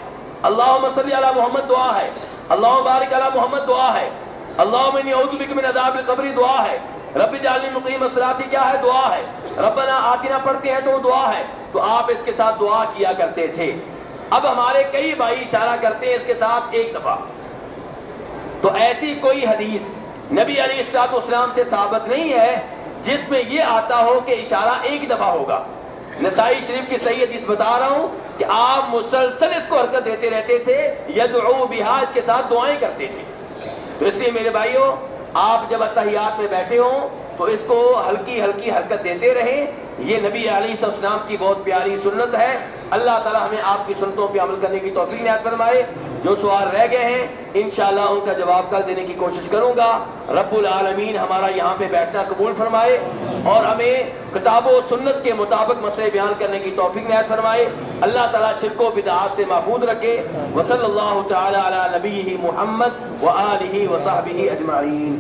اللہم صلی علی محمد دعا ہے، اللہم بارک علی محمد دعا ہے، اللہم انی اعوذ بک من عذاب القبر دعا ہے، رب اجعلنی مقیم الصلاۃ کیا ہے؟ دعا ہے، ربنا آتنا پڑھتے ہیں تو دعا ہے، تو آپ اس کے ساتھ دعا کیا کرتے تھے۔ اب ہمارے کئی بھائی اشارہ کرتے ہیں اس کے ساتھ ایک دفعہ، تو ایسی کوئی حدیث نبی علیہ الصلوۃ والسلام سے ثابت نہیں ہے جس میں یہ آتا ہو کہ اشارہ ایک دفعہ ہوگا۔ نسائی شریف کی صحیح حدیث بتا رہا ہوں کہ آپ مسلسل اس کو حرکت دیتے رہتے تھے، یدعو بہا، اس کے ساتھ دعائیں کرتے تھے۔ تو اس لیے میرے بھائیوں، آپ جب اتحیات میں بیٹھے ہوں تو اس کو ہلکی ہلکی حرکت دیتے رہیں، یہ نبی علیہ السلام کی بہت پیاری سنت ہے۔ اللہ تعالی ہمیں آپ کی سنتوں پہ عمل کرنے کی توفیق عنایت فرمائے۔ جو سوال رہ گئے ہیں انشاءاللہ ان کا جواب کل دینے کی کوشش کروں گا۔ رب العالمین ہمارا یہاں پہ بیٹھنا قبول فرمائے اور ہمیں کتاب و سنت کے مطابق مسئلے بیان کرنے کی توفیق عنایت فرمائے۔ اللہ تعالیٰ شرک و بدعات سے محفوظ رکھے۔ وصلی اللہ تعالی علی نبیہ محمد وآلہ وصحبہ اجمعین۔